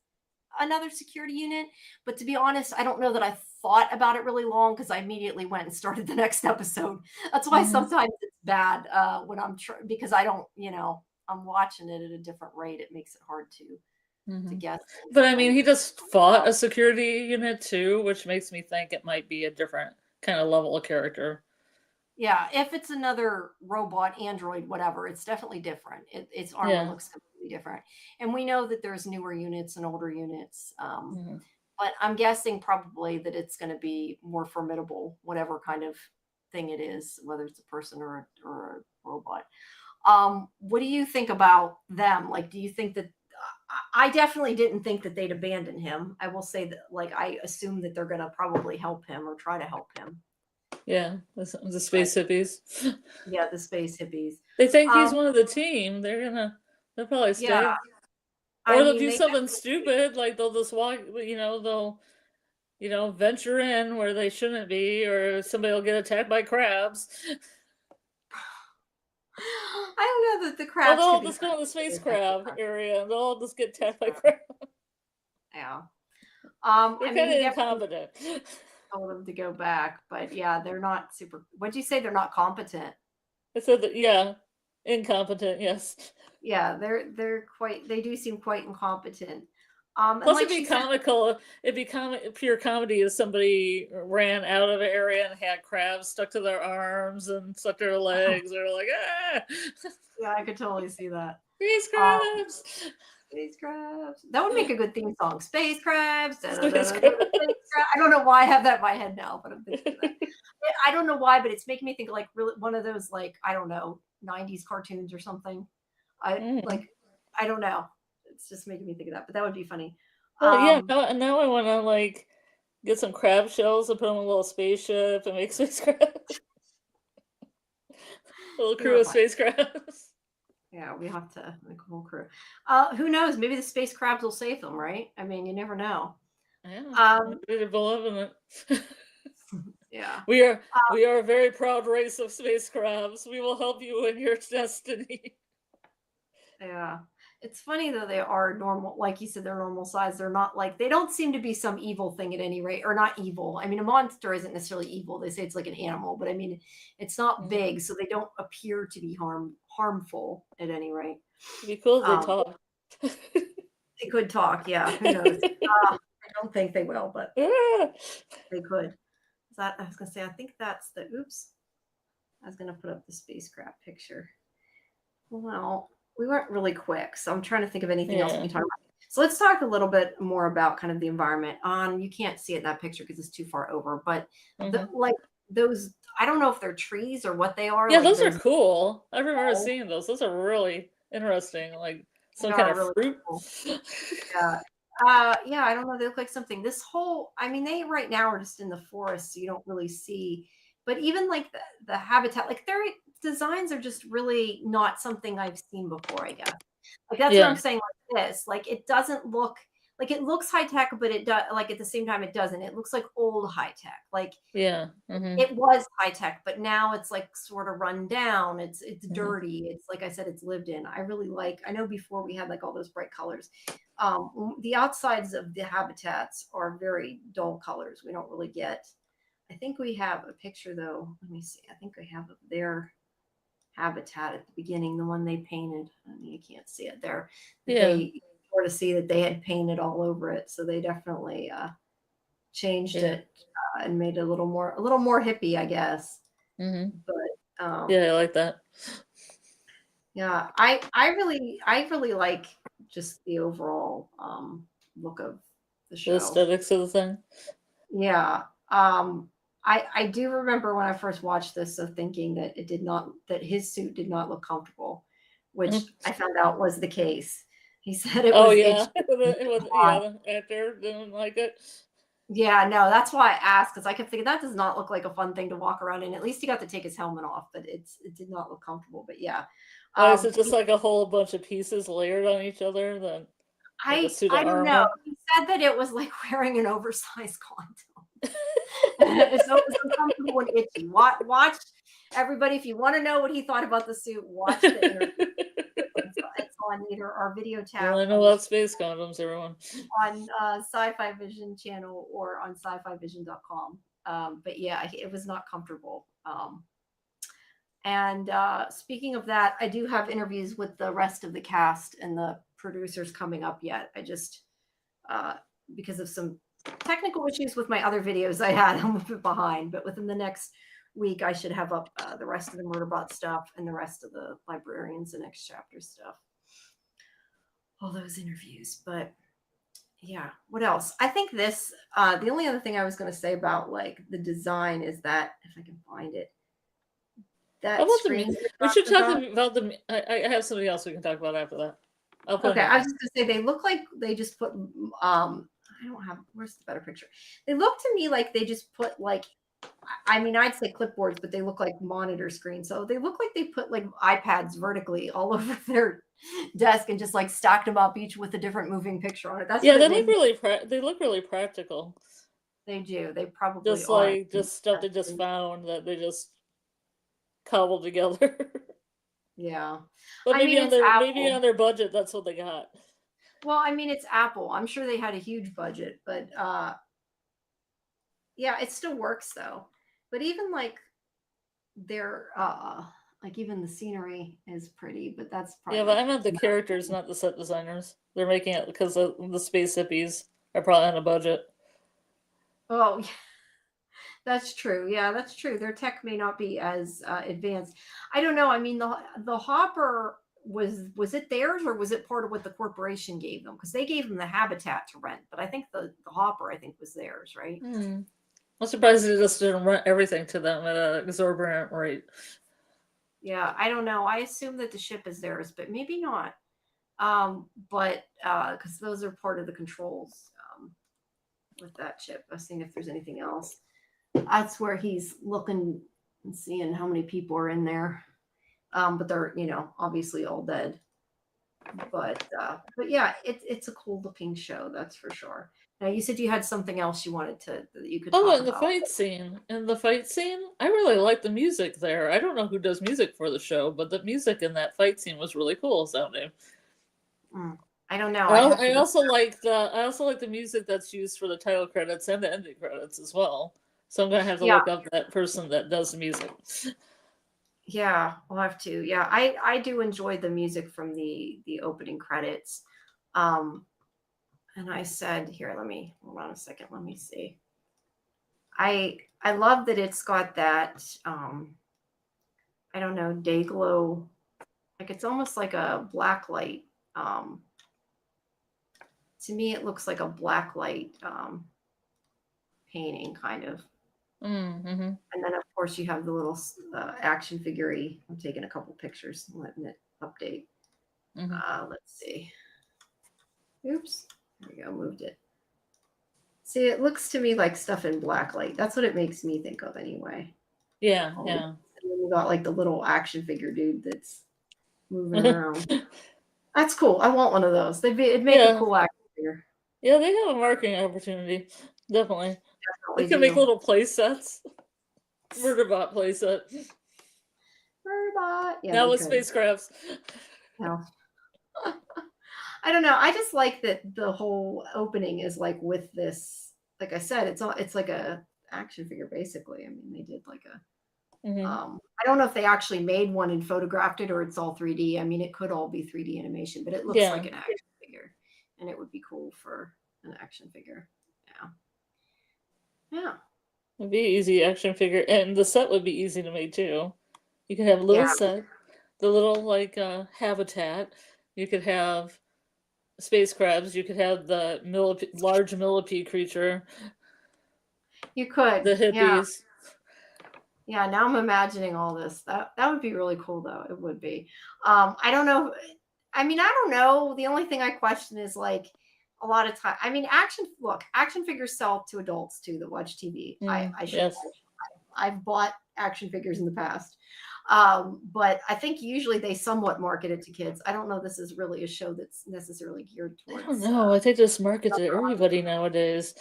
another security unit, but to be honest, I don't know that I thought about it really long because I immediately went and started the next episode. That's why Mhm. sometimes it's bad when because I don't, you know, I'm watching it at a different rate. It makes it hard to Mhm. guess things But I mean, when he just fought out. a security unit too, which makes me think it might be a different kind of level of character. Yeah, if it's another robot, android, whatever, it's definitely different. Its armor Yeah. looks completely different, and we know that there's newer units and older units. Mhm. But I'm guessing probably that it's going to be more formidable, whatever kind of thing it is, whether it's a person or a robot. What do you think about them? Like, do you think that I definitely didn't think that they'd abandon him. I will say that, like, I assume that they're going to probably help him or try to help him. Yeah. The But space hippies. yeah, the space hippies. They think he's Um, one of the team. They'll probably yeah, stay. I Or they'll mean, do they something definitely. stupid, like they'll just walk, they'll, venture in where they shouldn't be, or somebody will get attacked by crabs. I don't know that the Or crabs they'll could all be just go in the really space affected crab by area and they'll all just get space attacked by crab. crabs. Yeah. They're I mean, kind of he definitely incompetent. told him to go back, but yeah, they're not super. What'd you say? They're not competent. I said that, yeah, incompetent, yes. Yeah, they're quite. They do seem quite incompetent. And Plus, like she said, it'd be pure comedy if somebody ran out of an area and had crabs stuck to their arms and stuck to their legs. They're like, ah, yeah, I could totally see that. these Um, crabs. Space crabs. That would make a good theme song. Space crabs. Space Space crabs. crab. I don't know why I have that in my head now, but I'm thinking of that. I don't know why, but it's making me think of like really one of those like I don't know 90s cartoons or something. I Mm. like I don't know. It's just making me think of that, but that would be funny. Well, yeah, Um, now I want to like get some crab shells and put them in a little spaceship and make space crabs. A little you're crew of fine. space crabs. Yeah, we have to make a whole crew. Who knows? Maybe the space crabs will save them, right? I mean, you never know. Yeah, Um, they're benevolent. yeah. We are a very proud race of space crabs. We will help you in your destiny. Yeah. It's funny though they are normal, like you said, they're normal size. They're not like they don't seem to be some evil thing at any rate, or not evil. I mean, a monster isn't necessarily evil. They say it's like an animal, but I mean, it's not Mhm. big, so they don't appear to be harmful at any rate. It'd be cool if they Um, talk. they could talk, yeah. Who knows? I don't think they will, but Ah! they could. Is that I was gonna say, I think that's the oops. I was gonna put up the spacecraft picture. Well, we weren't really quick, so I'm trying to think of anything else we Yeah. can talk about. So let's talk a little bit more about kind of the environment. You can't see it in that picture because it's too far over, but Mhm. like those, I don't know if they're trees or what they are. Yeah, Like those are those cool. I remember balls, seeing those. Those are really interesting. Like they some kind are of really fruit. cool. Yeah. Yeah, I don't know. They look like something. This whole, I mean, they right now are just in the forest, so you don't really see. But even like the habitat, like they're designs are just really not something I've seen before, I guess. Like that's what I'm saying like this. Like it doesn't look like it looks high tech, but it does like at the same time it doesn't. It looks like old high tech. Like it was high tech, but now it's like sort of run down. It's dirty. It's like I said, it's lived in. I really like. I know before we had like all those bright colors. The outsides of the habitats are very dull colors. We don't really get. I think we have a picture though. Let me see. I think I have their habitat at the beginning, the one they painted. I mean, you can't see it there. They sort of see that they had painted all over it, so they definitely changed it and made it a little more hippie, I guess. But I like that. Yeah, I really like just the overall look of the show. The aesthetics of the thing. Yeah. I do remember when I first watched this of thinking that that his suit did not look comfortable, which I found out was the case. He said it was itchy. The actor didn't like it. Yeah, no, that's why I asked, because I kept thinking that does not look like a fun thing to walk around in. At least he got to take his helmet off, but it did not look comfortable. But yeah. Is it just like a whole bunch of pieces layered on each other? Then like I don't know. He said that it was like wearing an oversized condom. It's so uncomfortable and itchy. Watch everybody. If you want to know what he thought about the suit, watch the interview. It's on either our video tab. I know about space condoms, everyone. On SciFi Vision channel or on scifivision.com. But yeah, it was not comfortable. And speaking of that, I do have interviews with the rest of the cast and the producers coming up yet. I just, because of some technical issues with my other videos I had, I'm a bit behind, but within the next week, I should have up the rest of the Murderbot stuff and the rest of the Librarians and Next Chapter stuff. All those interviews. But yeah, what else? I think this, the only other thing I was going to say about like the design is that, if I can find it, that screen. We should talk about the. I have something else we can talk about after that. Okay, I was just gonna say they look like they just put. I don't have. Where's the better picture? They look to me like they just put like. I mean, I'd say clipboards, but they look like monitor screens. So they look like they put like iPads vertically all over their desk and just like stacked them up, each with a different moving picture on it. That's they look really. They look really practical. They do. They probably just like just stuff they just found that they just cobbled together. Yeah, but maybe on their budget, that's what they got. Well, I mean, it's Apple. I'm sure they had a huge budget, but yeah, it still works though. But even like their like even the scenery is pretty, but that's probably but I meant the characters, not the set designers. They're making it because the space hippies are probably on a budget. Oh, yeah. That's true. Yeah, that's true. Their tech may not be as advanced. I don't know. I mean, the hopper was it theirs or was it part of what the corporation gave them? Because they gave them the habitat to rent, but I think the hopper was theirs, right? I'm surprised they just didn't rent everything to them at an exorbitant rate. Yeah, I don't know. I assume that the ship is theirs, but maybe not. But because those are part of the controls with that ship. I was seeing if there's anything else. That's where he's looking and seeing how many people are in there. But they're, obviously all dead. But yeah, it's a cool looking show, that's for sure. Now you said you had something else you wanted that you could talk about. In the fight scene. In the fight scene, I really like the music there. I don't know who does music for the show, but the music in that fight scene was really cool sounding. I don't know. I also like the music that's used for the title credits and the ending credits as well. So I'm gonna have to look up that person that does the music. Yeah, we'll have to. Yeah, I do enjoy the music from the opening credits. And I said, here, hold on a second. Let me see. I love that it's got that I don't know, day glow. Like it's almost like a black light. To me, it looks like a black light painting kind of. Mm-hmm. And then, of course, you have the little action figure. I'm taking a couple pictures and letting it update. Let's see. Oops. There we go. Moved it. See, it looks to me like stuff in black light. That's what it makes me think of anyway. Yeah. And then You got like the little action figure dude that's moving around. That's cool. I want one of those. It'd make a cool action figure. Yeah, they have a marketing opportunity. Definitely. They can do. make little play sets. Murderbot play set. Murderbot. Yeah, now with spacecrafts. No. I don't know. I just like that the whole opening is like with this. Like I said, it's like a action figure basically. I mean, they did like a. I don't know if they actually made one and photographed it or it's all 3D. I mean, it could all be 3D animation, but it looks like an action figure, and it would be cool for an action figure. Yeah. It'd be easy action figure, and the set would be easy to make too. You could have a little set, the little like habitat. You could have space crabs. You could have the large millipede creature. You could. The hippies. Yeah, now I'm imagining all this. That would be really cool, though. It would be. I don't know. I mean, I don't know. The only thing I question is like a lot of time. I mean, action figures sell to adults too that watch TV. I've bought action figures in the past. But I think usually they somewhat market it to kids. I don't know. This is really a show that's necessarily geared towards. I don't know. I think this market to everybody nowadays.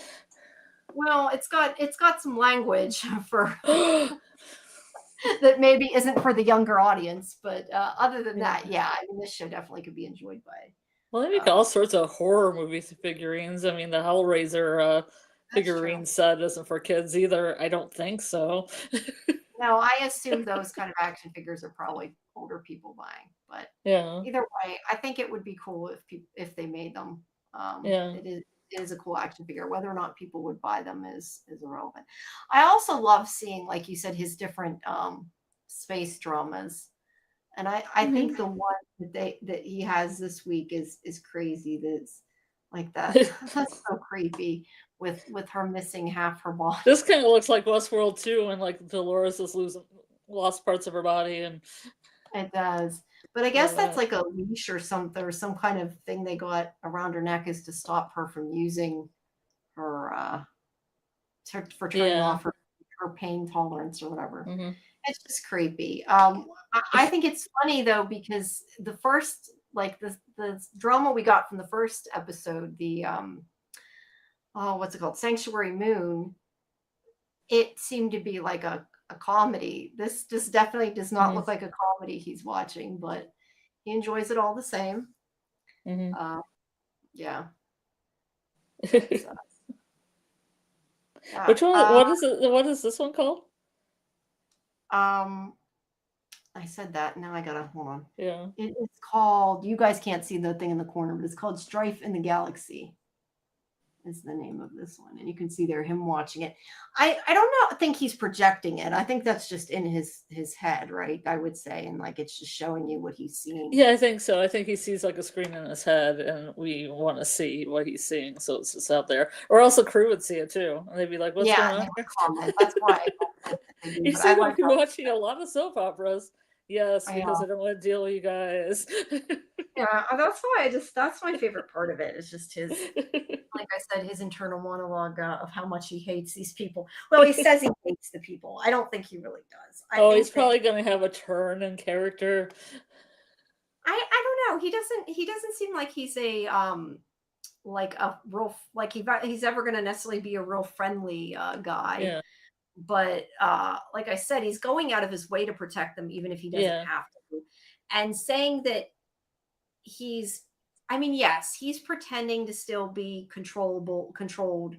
Well, it's got some language for that maybe isn't for the younger audience, but other than that, I mean, this show definitely could be enjoyed by. Well, they make all sorts of horror movie figurines. I mean, the Hellraiser figurine set isn't for kids either. I don't think so. No, I assume those kind of action figures are probably older people buying. But either way, I think it would be cool if they made them. It is a cool action figure. Whether or not people would buy them is irrelevant. I also love seeing, like you said, his different space dramas. And I think the one that he has this week is crazy. That's like that. That's so creepy with her missing half her body. This kind of looks like Westworld too, and like Dolores is lost parts of her body, and it does. But I guess that's like a leash or something, or some kind of thing they got around her neck is to stop her from using her for turning off her pain tolerance or whatever. It's just creepy. I think it's funny though, because the first, like the drama we got from the first episode, the what's it called? Sanctuary Moon, it seemed to be like a comedy. This just definitely does not look like a comedy he's watching, but he enjoys it all the same. Yeah. Which one? What is it? What is this one called? I said that. Now I gotta hold on. Yeah. It's called. You guys can't see the thing in the corner, but it's called Strife in the Galaxy. Is the name of this one, and you can see there him watching it. I don't think he's projecting it. I think that's just in his head, right? I would say, and like it's just showing you what he's seeing. Yeah, I think so. I think he sees like a screen in his head, and we want to see what he's seeing, so it's just out there. Or else the crew would see it too, and they'd be like, "What's going on?" Comment. That's why. You seem like you're watching a lot of soap operas. Yes, because I don't want to deal with you guys. Yeah, that's why that's my favorite part of it. Is just his, like I said, his internal monologue of how much he hates these people. Well, he says he hates the people. I don't think he really does. He's probably going to have a turn in character. I don't know. He doesn't seem like he's a like a real, like he's ever going to necessarily be a real friendly guy. Yeah. But like I said, he's going out of his way to protect them, even if he doesn't have to. And saying that yes, he's pretending to still be controlled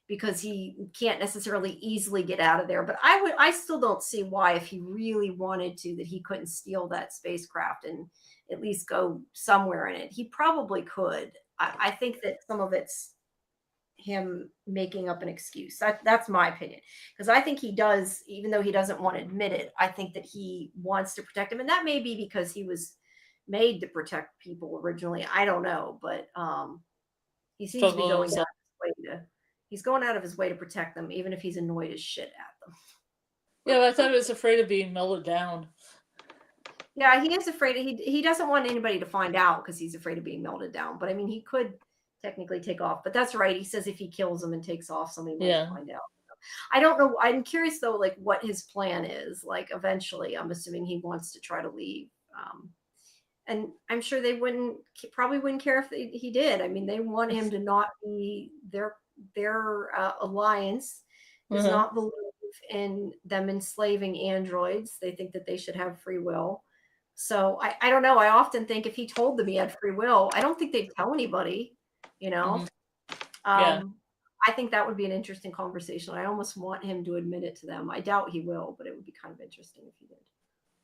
because he can't necessarily easily get out of there. But I still don't see why, if he really wanted to, that he couldn't steal that spacecraft and at least go somewhere in it. He probably could. I think that some of it's him making up an excuse. That's my opinion, because I think he does, even though he doesn't want to admit it. I think that he wants to protect him, and that may be because he was made to protect people originally. I don't know, but he seems to be going out of his way he's going out of his way to protect them, even if he's annoyed as shit at them. Yeah, but I thought he was afraid of being mellowed down. Yeah, he is afraid. He doesn't want anybody to find out because he's afraid of being melted down. But I mean, he could technically take off. But that's right. He says if he kills them and takes off, somebody might find out. I don't know. I'm curious though, like what his plan is. Like eventually, I'm assuming he wants to try to leave. And I'm sure they probably wouldn't care if he did. I mean, they want him to not be their alliance does not believe in them enslaving androids. They think that they should have free will. So I don't know. I often think if he told them he had free will, I don't think they'd tell anybody, you know? Yeah. I think that would be an interesting conversation. I almost want him to admit it to them. I doubt he will, but it would be kind of interesting if he did,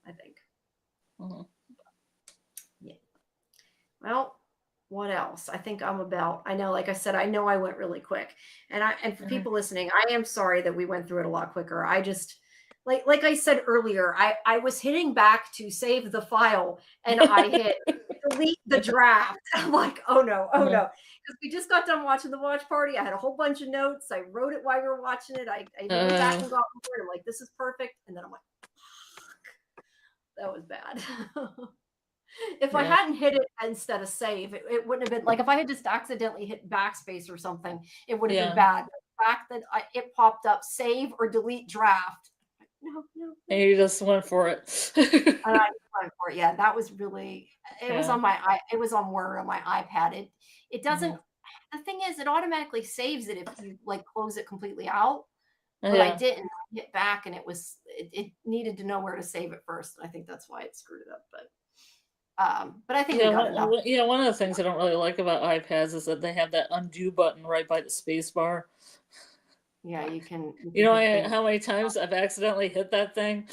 I think. Yeah. Well, what else? I think I know, like I said, I know I went really quick. And for people listening, I am sorry that we went through it a lot quicker. I just, like I said earlier, I was hitting back to save the file and I hit delete the draft. I'm like, oh no. Because we just got done watching the watch party. I had a whole bunch of notes. I wrote it while we were watching it. I went back and got more. I'm like, this is perfect. And then I'm like, fuck, that was bad. If I hadn't hit it instead of save, it wouldn't have been like if I had just accidentally hit backspace or something, it would have been bad. The fact that it popped up save or delete draft. No. And you just went for it. And I went for it. Yeah, that was really. It was on it was on Word on my iPad. It doesn't. The thing is, it automatically saves it if you like close it completely out. But I didn't hit back, and it needed to know where to save it first. I think that's why it screwed it up. But I think we got enough. One of the things I don't really like about iPads is that they have that undo button right by the space bar. Yeah, you can. You know how many times I've accidentally hit that thing?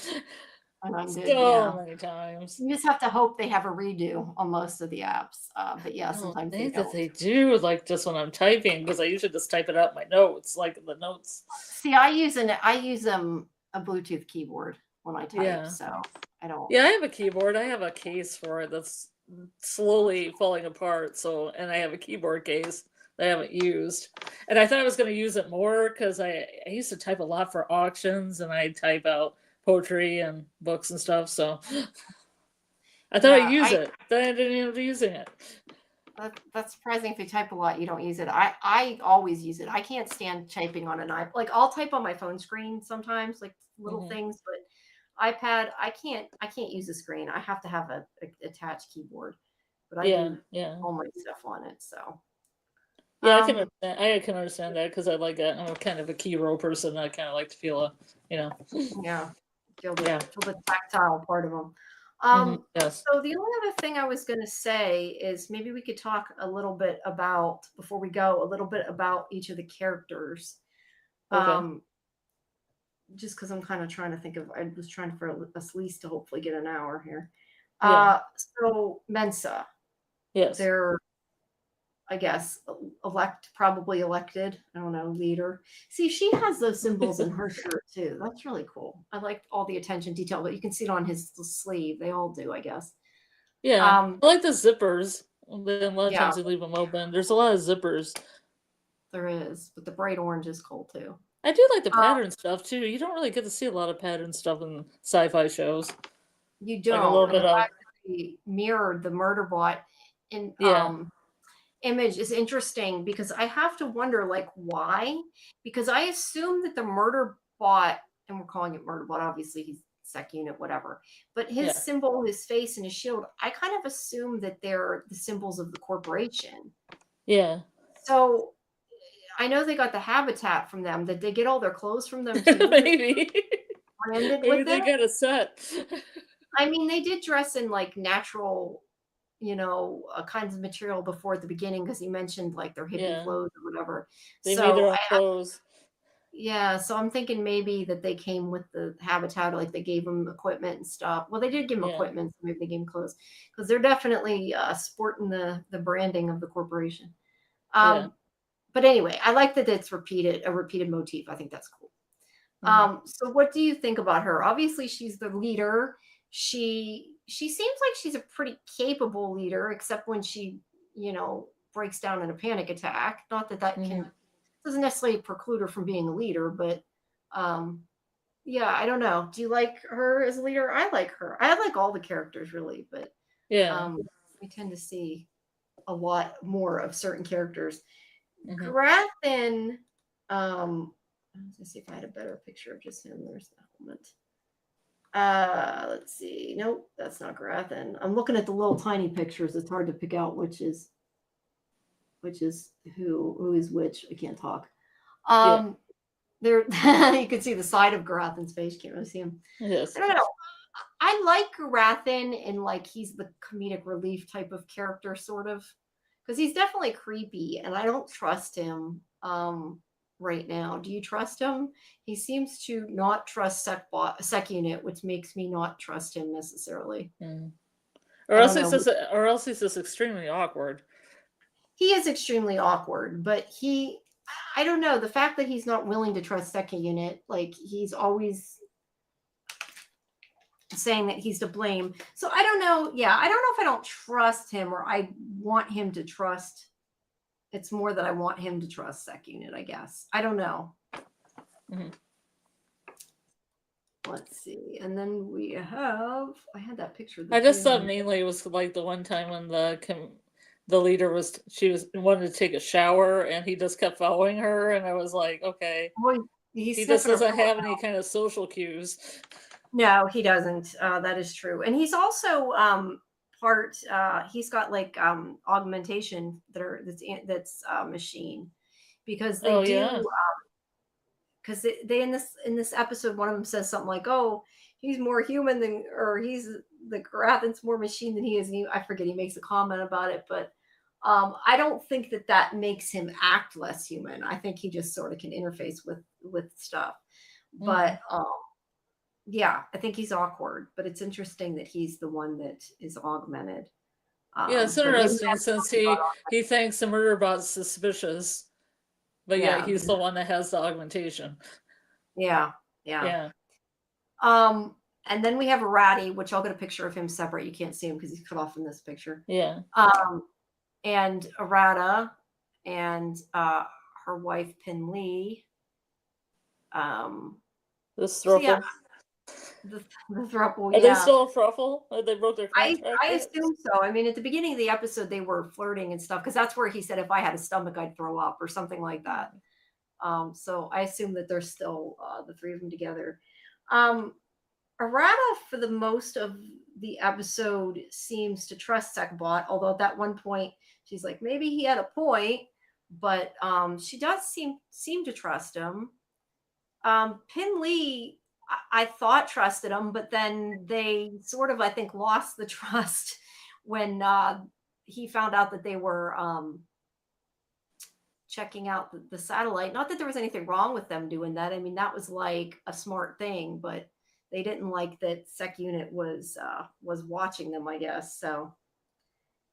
So many times. You just have to hope they have a redo on most of the apps. But yeah, sometimes they don't. They do, like just when I'm typing, because I usually just type it out in my notes, like the notes. See, I use a Bluetooth keyboard when I type, so I don't. Yeah, I have a keyboard. I have a case for it that's slowly falling apart. And I have a keyboard case that I haven't used. And I thought I was going to use it more because I used to type a lot for auctions and I type out poetry and books and stuff. So I thought I'd use it. Then I didn't end up using it. That's surprising. If you type a lot, you don't use it. I always use it. I can't stand typing on an iPad. Like I'll type on my phone screen sometimes, like little things, but iPad, I can't use the screen. I have to have a attached keyboard. But I do all my stuff on it. So yeah, I can understand that because I'm kind of a key row person. I kind of like to feel feel the tactile part of them. Yes. So the only other thing I was going to say is maybe we could talk a little bit about, before we go, a little bit about each of the characters. Okay. Just because I'm kind of trying to think of, I was trying for us least to hopefully get an hour here. So Mensa. Yes. They're, I guess, probably elected. I don't know, leader. See, she has those symbols in her shirt too. That's really cool. I liked all the attention detail, but you can see it on his sleeve. They all do, I guess. Yeah, I like the zippers. A lot of times they leave them open. There's a lot of zippers. There is, but the bright orange is cool too. I do like the pattern stuff too. You don't really get to see a lot of pattern stuff in sci-fi shows. You don't. Like a little bit of mirrored the Murderbot in image is interesting because I have to wonder, like, why? Because I assume that the Murderbot, and we're calling it Murderbot, obviously he's sec unit, whatever, but his symbol, his face, and his shield, I kind of assume that they're the symbols of the corporation. Yeah. So I know they got the habitat from them. Did they get all their clothes from them too? Maybe. Maybe they got a set. I mean, they did dress in like natural, kinds of material before at the beginning because he mentioned like their hippie clothes or whatever. They made their own clothes. Yeah, so I'm thinking maybe that they came with the habitat, like they gave them equipment and stuff. Well, they did give them equipment, so maybe they gave them clothes because they're definitely sporting the branding of the corporation. But anyway, I like that it's a repeated motif. I think that's cool. So what do you think about her? Obviously, she's the leader. She seems like she's a pretty capable leader, except when she, breaks down in a panic attack. Not that doesn't necessarily preclude her from being a leader, but I don't know. Do you like her as a leader? I like her. I like all the characters really, but we tend to see a lot more of certain characters. Grathan, Let's see if I had a better picture of just him. There's the helmet. Let's see. Nope, that's not Grathan. I'm looking at the little tiny pictures. It's hard to pick out which is who is which. I can't talk. There you can see the side of Garathan's face. Can't really see him. Yes. I don't know. I like Garathan in like he's the comedic relief type of character, sort of, because he's definitely creepy, and I don't trust him right now. Do you trust him? He seems to not trust Sec Unit, which makes me not trust him necessarily. Or else he's just extremely awkward. He is extremely awkward, but I don't know, the fact that he's not willing to trust Second Unit, like he's always saying that he's to blame. So I don't know. Yeah, I don't know if I don't trust him or I want him to trust. It's more that I want him to trust Sec Unit, I guess. I don't know. Mm-hmm. Let's see. And then I had that picture. I just thought mainly it was like the one time when the leader wanted to take a shower and he just kept following her, and I was like, okay, he just doesn't have any kind of social cues. No, he doesn't. That is true. And he's also he's got like augmentation that's machine, because they because they in this episode, one of them says something like, oh, he's more human the Garathan's more machine than he is. And I forget, he makes a comment about it, but I don't think that makes him act less human. I think he just sort of can interface with stuff. But yeah, I think he's awkward, but it's interesting that he's the one that is augmented. Yeah, it's interesting since he thinks the Murderbot's suspicious, but yeah, he's the one that has the augmentation. Yeah. And then we have Ratty, which I'll get a picture of him separate. You can't see him because he's cut off in this picture. Yeah. And Arata and her wife Pin Lee. This thruple. So yeah, the thruple. Are they still a thruple? They broke their contract? I assume so. I mean, at the beginning of the episode, they were flirting and stuff, because that's where he said, if I had a stomach, I'd throw up, or something like that. So I assume that they're still the three of them together. Arata, for the most of the episode, seems to trust Sekbot, although at that one point she's like, maybe he had a point, but she does seem to trust him. Pin Lee, I thought trusted him, but then they sort of, I think, lost the trust when he found out that they were checking out the satellite. Not that there was anything wrong with them doing that. I mean, that was like a smart thing, but they didn't like that Sec Unit was watching them, I guess. So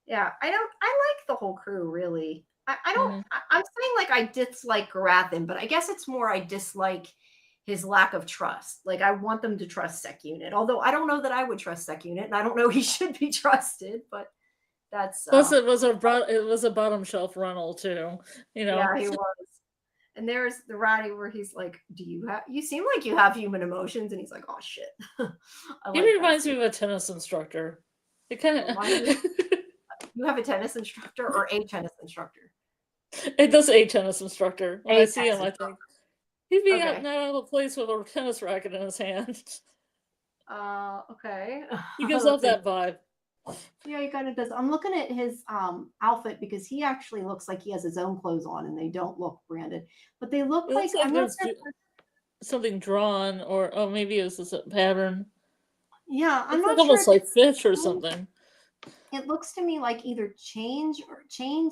yeah, I like the whole crew, really. I don't, I'm saying like I dislike Garathan, but I guess it's more I dislike his lack of trust. Like, I want them to trust Sec Unit, although I don't know that I would trust Sec Unit, and I don't know he should be trusted, but that's plus it was a bottom shelf Ronald too, you know. Yeah, he was. And there's the Ratty where he's like, you seem like you have human emotions, and he's like, oh shit. He reminds me of a tennis instructor. It kind of You have a tennis instructor or a tennis instructor? It does a tennis instructor. When I see him, I think he'd be not out of place with a tennis racket in his hand. Okay. He gives off that vibe. Yeah, he kind of does. I'm looking at his outfit, because he actually looks like he has his own clothes on, and they don't look branded, but they look like there's something drawn, or maybe it's just a pattern. Yeah, I'm not sure. Almost like fish or something. It looks to me like either chains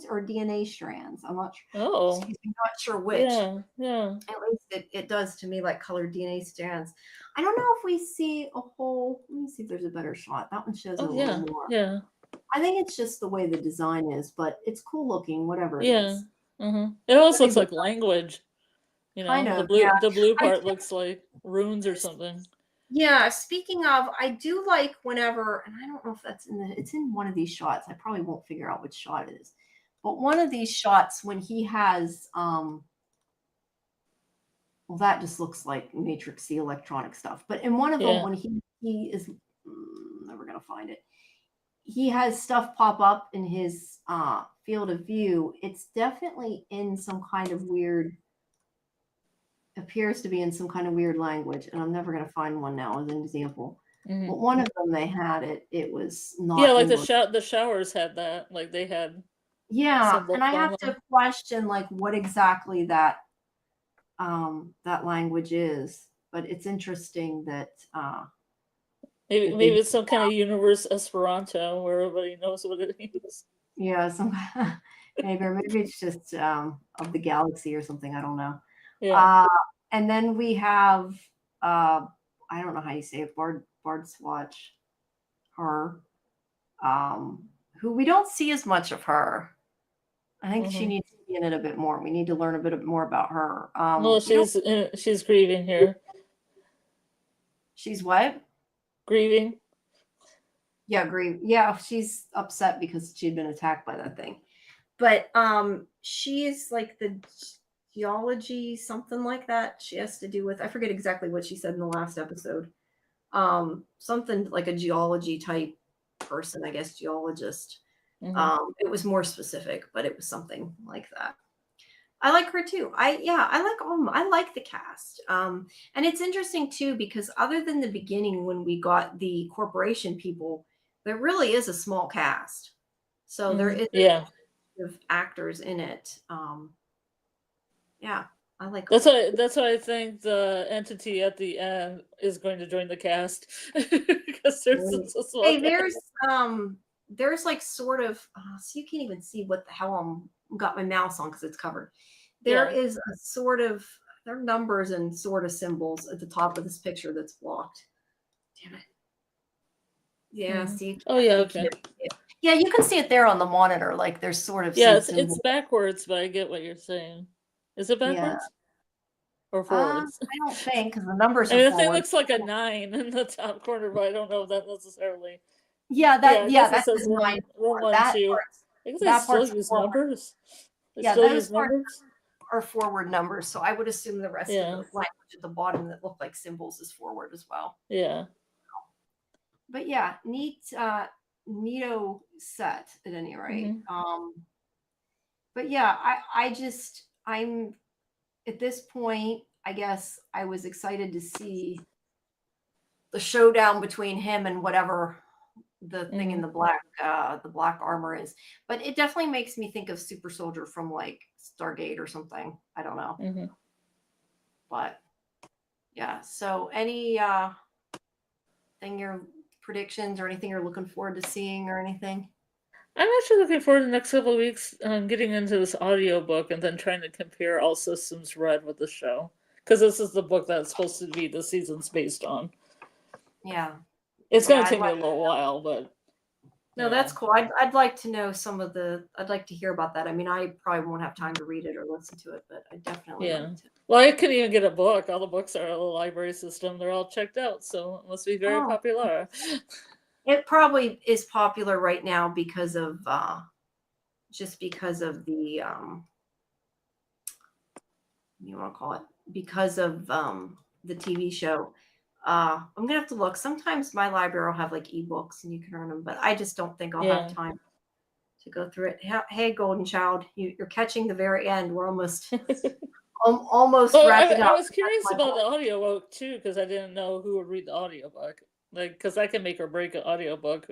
or DNA strands. I'm not sure. Oh, I'm not sure which. Yeah. At least it does to me, like colored DNA strands. I don't know if we see a whole. Let me see if there's a better shot. That one shows a little more. Yeah. I think it's just the way the design is, but it's cool looking, whatever it is. It almost looks like language. You know, kind of, the blue part looks like runes or something. Yeah, speaking of, I do like whenever, and I don't know if it's in one of these shots. I probably won't figure out which shot it is. But one of these shots when he has, well, that just looks like matrixy electronic stuff. But in one of them, when he is, never going to find it, he has stuff pop up in his field of view. It's definitely in some kind of weird appears to be in some kind of weird language, and I'm never going to find one now as an example. Mhm. But one of them they had it was not Yeah, like English. the showers had that. Like they had Yeah, symbols and I on have them. to question like what exactly that language is, but it's interesting that Maybe they it's some kind of universe Esperanto where everybody knows what it is. yeah some maybe it's just of the galaxy or something. I don't know. Yeah. Uh, and then we have I don't know how you say it, Bard Swatch, her, who we don't see as much of her. I think she Mm-hmm. needs to be in it a bit more. We need to learn a bit more about her. Well, she's grieving here. She's what? Grieving. Yeah, grieve. Yeah, she's upset because she'd been attacked by that thing. But she's like the geology, something like that. She has to do with, I forget exactly what she said in the last episode. Something like a geology type person, I guess, geologist. Mm-hmm. It was more specific, but it was something like that. I like her too. I like the cast. And it's interesting too because other than the beginning when we got the corporation people, there really is a small cast. So there Mm-hmm. is Yeah. of actors in it. Yeah, I like. That's why I think the entity at the end is going to join the cast because there's such a small Hey, cast. there's like sort of so you can't even see what the hell I'm got my mouse on because it's covered. There Yeah. is a sort of there are numbers and sort of symbols at the top of this picture that's blocked. Damn it. Yeah, Mm-hmm. see, Oh yeah. you Okay. can't see it. Yeah, you can see it there on the monitor. Like there's sort of Yeah. some It's symbol. backwards, but I get what you're saying. Is it Yeah. backwards or forwards? I don't think because the numbers I are mean, the thing forward. looks like a 9 in the top corner, but I don't know if that necessarily. Yeah, Yeah, I guess it that's says the nine one, part. one, two. I guess they That still part's use forward. numbers. They Yeah, still those use parts numbers. are forward numbers. So I would assume the rest of Yeah, the language at the bottom that look like symbols is forward as well. yeah. But yeah, neato set at any rate. Mm-hmm. But yeah, I'm at this point, I guess I was excited to see the showdown between him and whatever the thing in Mm-hmm. the black armor is. But it definitely makes me think of Super Soldier from like Stargate or something. I don't know. Mm-hmm. But yeah, so any thing your predictions or anything you're looking forward to seeing or anything? I'm actually looking forward to the next couple of weeks getting into this audiobook and then trying to compare All Systems Red with the show. Because this is the book that's supposed to be the season's based on. Yeah. It's Yeah, going to take me a little while, but. No, that's cool. I'd like to know I'd like to hear about that. I mean, I probably won't have time to read it or listen to it, but I definitely like to. Well, I couldn't even get a book. All the books are in the library system. They're all checked out, so it must be very popular. It probably is popular right now because of just because of the you want to call it because of the TV show. I'm gonna have to look. Sometimes my library will have like ebooks and you can earn them, but I just don't think I'll have time to go through it. Hey, Golden Child, you're catching the very end. We're almost almost wrapping up. I was curious about the audiobook too because I didn't know who would read the audiobook. Like, because I can make or break an audiobook.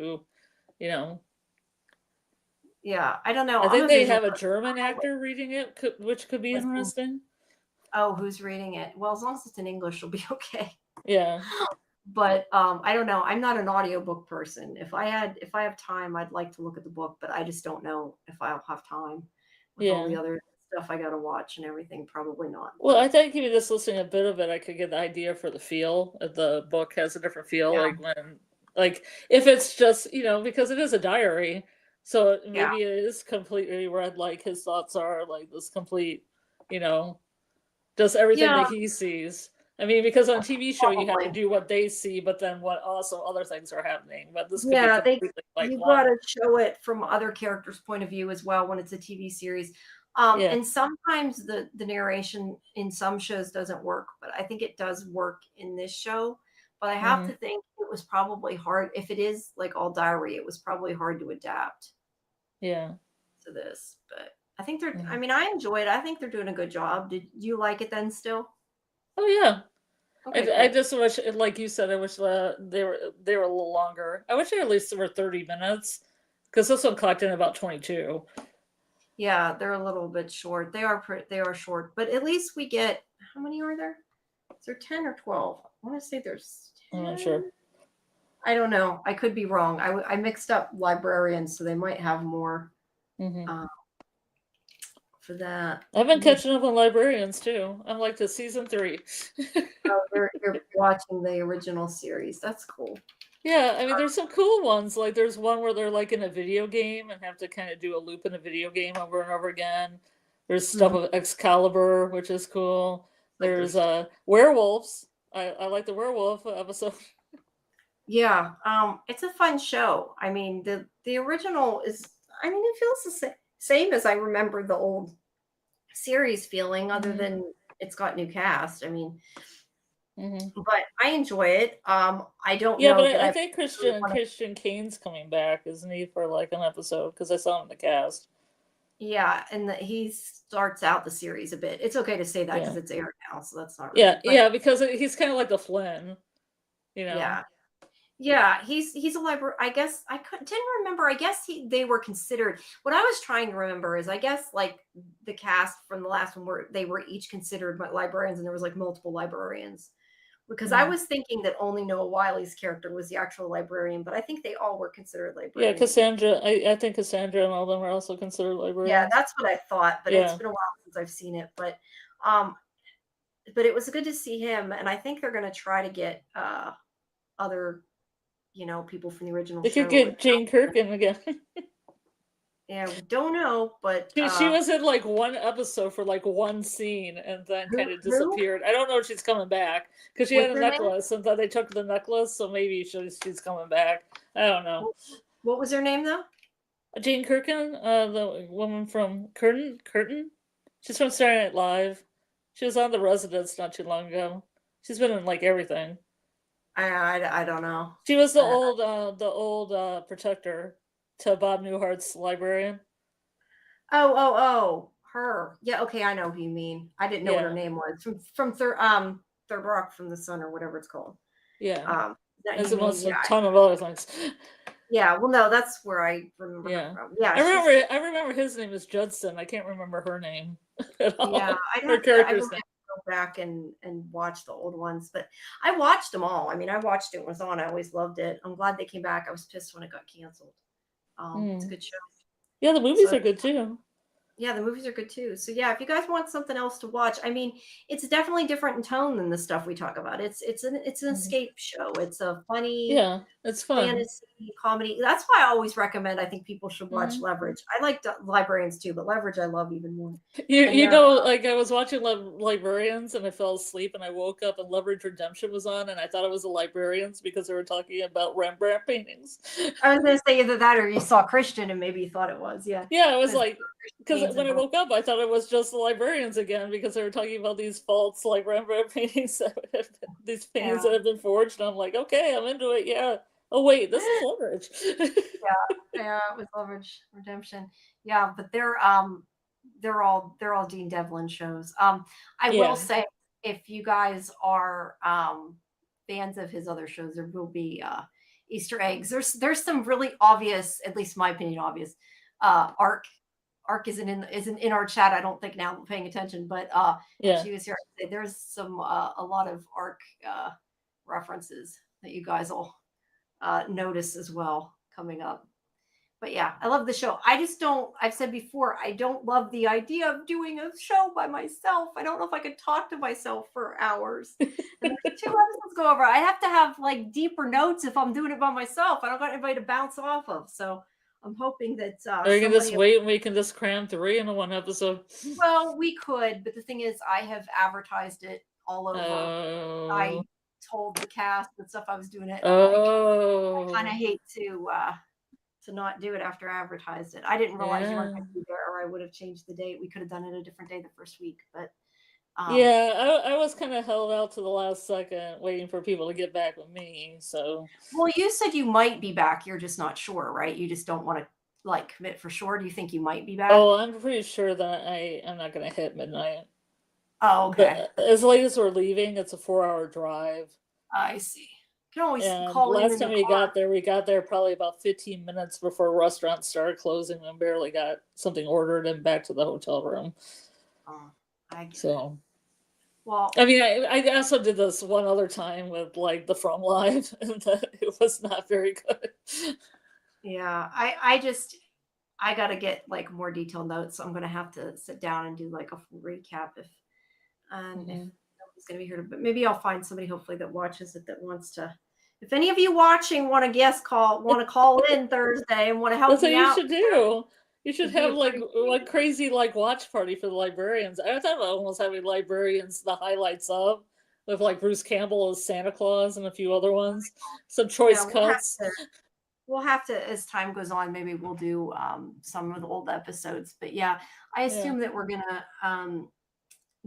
Yeah, I don't know. I think they have a German actor reading it, which could be interesting. Oh, who's reading it? Well, as long as it's in English, it'll be okay. Yeah. But I don't know. I'm not an audiobook person. If I have time, I'd like to look at the book, but I just don't know if I'll have time with all the other stuff I got to watch and everything. Probably not. Well, I think even just listening a bit of it, I could get the idea for the feel. The book has a different feel, like if it's just because it is a diary, so maybe it is completely read like his thoughts are like this complete, does everything that he sees. I mean, because on a TV show you have to do what they see, but then what also other things are happening. But this could be completely you got to show it from other characters' point of view as well when it's a TV series. And sometimes the narration in some shows doesn't work, but I think it does work in this show. But I have to think it was probably hard. If it is like all diary, it was probably hard to adapt. Yeah. To this, but I think I mean, I enjoy it. I think they're doing a good job. Did you like it then still? Oh yeah. Okay, I cool. just wish, like you said, I wish they were a little longer. I wish they at least were 30 minutes, because this one clocked in about 22. Yeah, they're a little bit short. They are short, but at least we get, how many are there? Is there 10 or 12? I want to say there's I'm not 10. sure. I don't know. I could be wrong. I mixed up Librarians, so they might have more Mm-hmm. for that. I've been catching up on Librarians too. I'm like to season 3. Oh, you're watching the original series. That's cool. Yeah, I mean, there's some cool ones. Like, there's one where they're like in a video game and have to kind of do a loop in a video game over and over again. There's stuff of Excalibur, which is cool. There's werewolves. I like the werewolf episode. Yeah, it's a fun show. I mean, the original is. I mean, it feels the same as I remember the old series feeling, other than it's got new cast. I mean, but I enjoy it. I don't know but that I think Christian Kane's coming back, isn't he, for like an episode? Because I saw him in the cast. Yeah, and he starts out the series a bit. It's okay to say that because it's aired now, so that's not really. Yeah, because he's kind of like the Flynn, you know. Yeah, he's a library. I guess didn't remember. I guess they were considered. What I was trying to remember is, I guess, like the cast from the last one they were each considered librarians, and there was like multiple librarians. Because I was thinking that only Noah Wiley's character was the actual librarian, but I think they all were considered librarians. Yeah, Cassandra. I think Cassandra and all them are also considered librarians. Yeah, that's what I thought, but it's been a while since I've seen it. But it was good to see him, and I think they're going to try to get other, people from the original show. They could get Jane Kirkin again. Yeah, we don't know, but she was in like one episode for like one scene and then kind of disappeared. I don't know if she's coming back because she had a necklace and then they took the necklace, so maybe she's coming back. I don't know. What was her name though? Jane Kirkin, the woman from Curtin. She's from Saturday Night Live. She was on The Residence not too long ago. She's been in like everything. I don't know. She was the old protector to Bob Newhart's librarian. Oh, her. Yeah, okay, I know who you mean. I didn't know what her name was. From Third Rock from the Sun or whatever it's called. Yeah. As well as a ton of other things. Yeah, well, no, that's where I remember her from. Yeah, I remember his name is Judson. I can't remember her name at all. Yeah, I don't go back and watch the old ones, but I watched them all. I mean, I watched it when it was on. I always loved it. I'm glad they came back. I was pissed when it got canceled. It's a good show. Yeah, the movies are good too. Yeah, the movies are good too. So yeah, if you guys want something else to watch, I mean, it's definitely different in tone than the stuff we talk about. It's an escape show. It's a funny, it's fun fantasy comedy. That's why I always recommend. I think people should watch Leverage. I like Librarians too, but Leverage I love even more. Like I was watching Librarians and I fell asleep and I woke up and Leverage Redemption was on and I thought it was the Librarians because they were talking about Rembrandt paintings. I was going to say either that or you saw Christian and maybe you thought it was. Yeah, it was like, because when I woke up, I thought it was just the Librarians again because they were talking about these false like Rembrandt paintings, these paintings that have been forged. And I'm like, okay, I'm into it. Yeah. Oh wait, this is Leverage. yeah, it was Leverage Redemption. Yeah, but they're all Dean Devlin shows. I will say, if you guys are fans of his other shows, there will be Easter eggs. There's some really obvious, at least in my opinion, obvious Arc isn't in our chat. I don't think now I'm paying attention, but she was here. There's some a lot of Arc references that you guys will notice as well coming up. But yeah, I love the show. I've said before, I don't love the idea of doing a show by myself. I don't know if I could talk to myself for hours. And there's 2 episodes go over. I have to have like deeper notes if I'm doing it by myself. I don't got anybody to bounce off of. So I'm hoping that or you can just wait and we can just cram 3 into one episode. Well, we could, but the thing is, I have advertised it all over. I told the cast and stuff I was doing it. I kind of hate to not do it after I advertised it. I didn't realize you weren't going to be there, or I would have changed the date. We could have done it a different day the first week, but I was kind of held out to the last second, waiting for people to get back with me. So, well, you said you might be back. You're just not sure, right? You just don't want to like commit for sure. Do you think you might be back? Oh, I'm pretty sure that I'm not going to hit midnight. Oh, okay. As late as we're leaving, it's a 4-hour drive. I see. You can always And call in last the time we car. got there probably about 15 minutes before restaurants started closing and barely got something ordered and back to the hotel room. Oh, I get it. So, Well, I mean, I also did this one other time with like the From Live, and it was not very good. yeah, I gotta get like more detailed notes. So I'm gonna have to sit down and do like a full recap if if nobody's gonna be here. But maybe I'll find somebody hopefully that watches it that wants to. If any of you watching want to call in Thursday and want to help That's what me you out, should do. You should it'd be have like appreciated. a crazy like watch party for the librarians. I thought about almost having librarians the highlights of with like Bruce Campbell as Santa Claus and a few other ones. Some Yeah, choice cuts. we'll have to as time goes on. Maybe we'll do some of the old episodes. But yeah, I Yeah. assume that we're gonna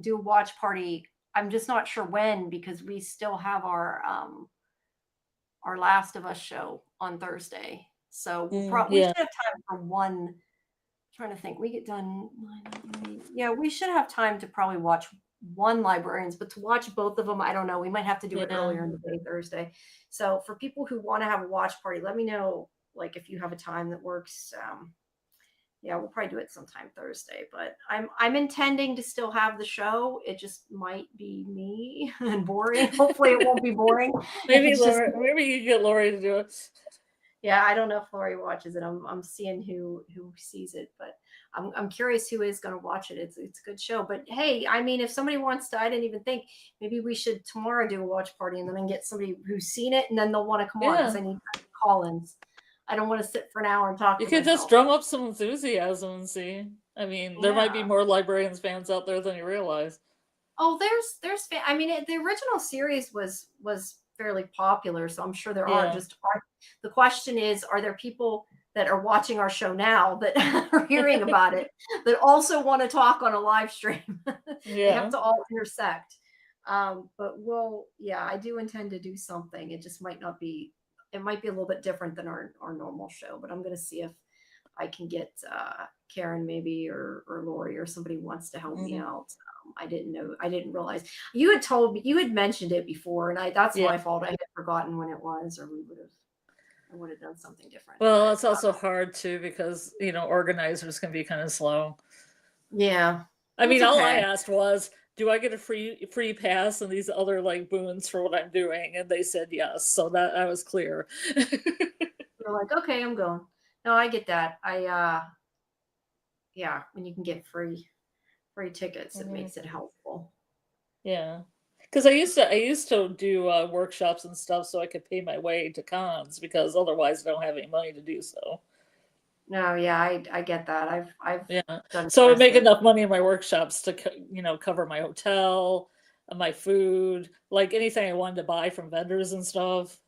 do a watch party. I'm just not sure when because we still have our Last of Us show on Thursday. So we Yeah. should have time for one. I'm trying to think, we get done. Yeah, we should have time to probably watch one Librarians, but to watch both of them, I don't know. We might have to do it Yeah. earlier in the day Thursday. So for people who want to have a watch party, let me know. Like if you have a time that works. Yeah, we'll probably do it sometime Thursday, but I'm intending to still have the show. It just might be me and boring. Hopefully it won't be boring. Maybe It's just maybe you get Lori to do it. yeah, I don't know if Lori watches it. I'm seeing who sees it, but I'm curious who is going to watch it. It's a good show. But hey, I mean, if somebody wants to, I didn't even think maybe we should tomorrow do a watch party and then get somebody who's seen it and then they'll want to come on because Yeah. I need call-ins. I don't want to sit for an hour and talk You to could just myself. drum up some enthusiasm and see. I mean, there might be Yeah. more Librarians fans out there than you realize. Oh, I mean, the original series was fairly popular, so I'm sure there are. Yeah. The question is, are there people that are watching our show now that are hearing about it that also want to talk on a live stream? They have Yeah. to all intersect. But yeah, I do intend to do something. It just might not be. It might be a little bit different than our normal show, but I'm going to see if I can get Karen maybe or Lori or somebody wants to help me out. I didn't know. I didn't realize you had told me you had mentioned it before, and that's Yeah. my fault. I had forgotten when it was, or I would have done something different. Well, But, it's also hard too because organizers can be kind of slow. yeah, I that's mean, all I okay. asked was, do I get a free pass and these other like boons for what I'm doing? And they said yes, so that I was clear. You're like, okay, I'm going. No, I get that. Yeah, when you can get free tickets, it makes it helpful. Yeah, because I used to do workshops and stuff so I could pay my way to cons because otherwise I don't have any money to do so. No, yeah, I get that. I've Yeah, done so I would make presses. enough money in my workshops to cover my hotel, my food, like anything I wanted to buy from vendors and stuff.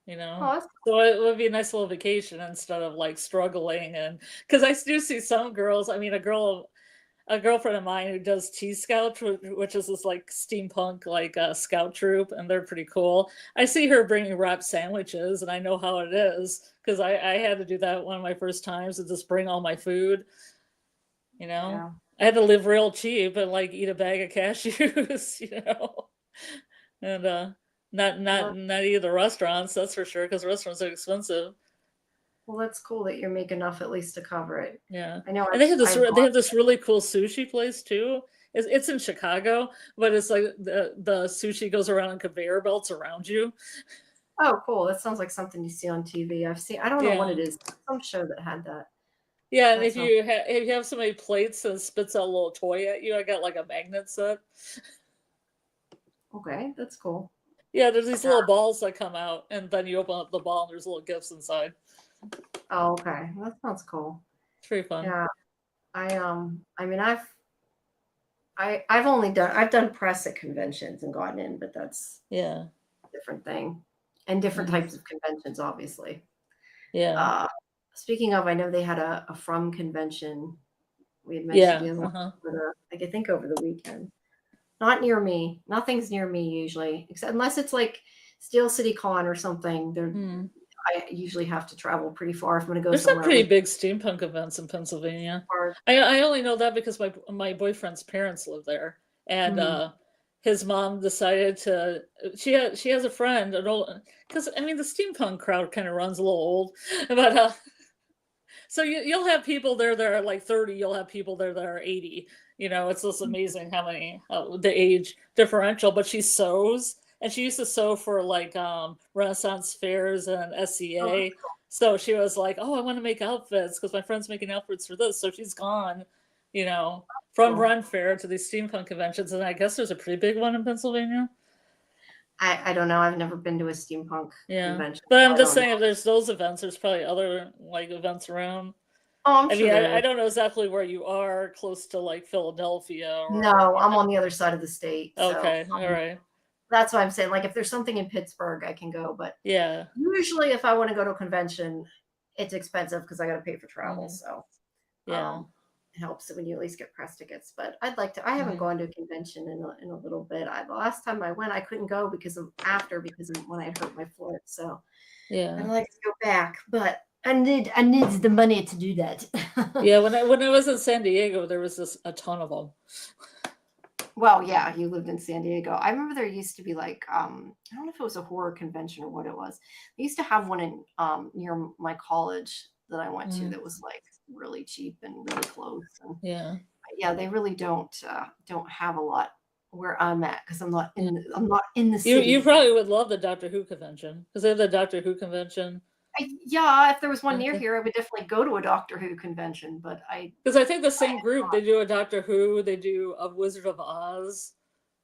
Oh, that's So it would be a nice little vacation instead of like struggling. And because I do see some girls, I mean, a girlfriend of mine who does Tea Scout, which is this like steampunk like scout troop, and they're pretty cool. I see her bringing wrapped sandwiches, and I know how it is because I had to do that one of my first times to just bring all my food. yeah. I had to live real cheap and like eat a bag of cashews, and not eat at the restaurants. That's for sure because restaurants are expensive. Well, that's cool that you're making enough at least to cover it. Yeah, I know and they I've have this really cool sushi place too. It's in Chicago, but it's like the sushi goes around on conveyor belts around you. oh, cool. That sounds like something you see on TV. I don't know what Yeah, it is. Some show that had that. yeah, and That sounds if you have so many plates and spits out a little toy at you, I got like a magnet set. okay. That's cool. Yeah, there's these little balls that come out, and then you open up the ball, and there's little gifts inside. Oh, okay. That sounds cool. It's pretty fun. Yeah. I mean I've done press at conventions and gotten in, but that's Yeah, a different thing. And different types of conventions, obviously. yeah, Speaking of, I know they had a From convention. We had mentioned yeah. the other one, but, I think over the weekend. Not near me. Nothing's near me usually, except unless it's like Steel City Con or something. I usually have to travel pretty far if I'm going to go There's some somewhere pretty with big steampunk events in Pennsylvania. cars. I only know that because my boyfriend's parents live there, and his mom decided to. She has a friend, an old, because I mean the steampunk crowd kind of runs a little old, but so you'll have people there that are like 30. You'll have people there that are 80. It's just amazing how many the age differential. But she sews, and she used to sew for like Renaissance fairs and SCA. So she was like, "Oh, I want to make outfits because my friend's making outfits for this." So she's gone, from Ren Fair to these steampunk conventions, and I guess there's a pretty big one in Pennsylvania. I don't know. I've never been to a steampunk convention. But I'm just saying, if there's those events, there's probably other like events around. Oh, I'm sure. I don't know exactly where you are, close to like Philadelphia. No, I'm on the other side of the state. Okay, so, all right. That's why I'm saying, like, if there's something in Pittsburgh, I can go. But yeah, usually if I want to go to a convention, it's expensive because I got to pay for travel. So yeah, it helps when you at least get press tickets. But I'd like to. I haven't gone to a convention in a little bit. The last time I went, I couldn't go because of when I hurt my foot. So I'd like to go back, but I need the money to do that. yeah, when I was in San Diego, there was a ton of them. Well, yeah, you lived in San Diego. I remember there used to be like I don't know if it was a horror convention or what it was. They used to have one in near my college that I went to that was like really cheap and really close. And yeah, they really don't have a lot where I'm at because I'm not in the city. You probably would love the Doctor Who convention because they have the Doctor Who convention. If there was one near here, I would definitely go to a Doctor Who convention. But because I think the same group, they do a Doctor Who, they do a Wizard of Oz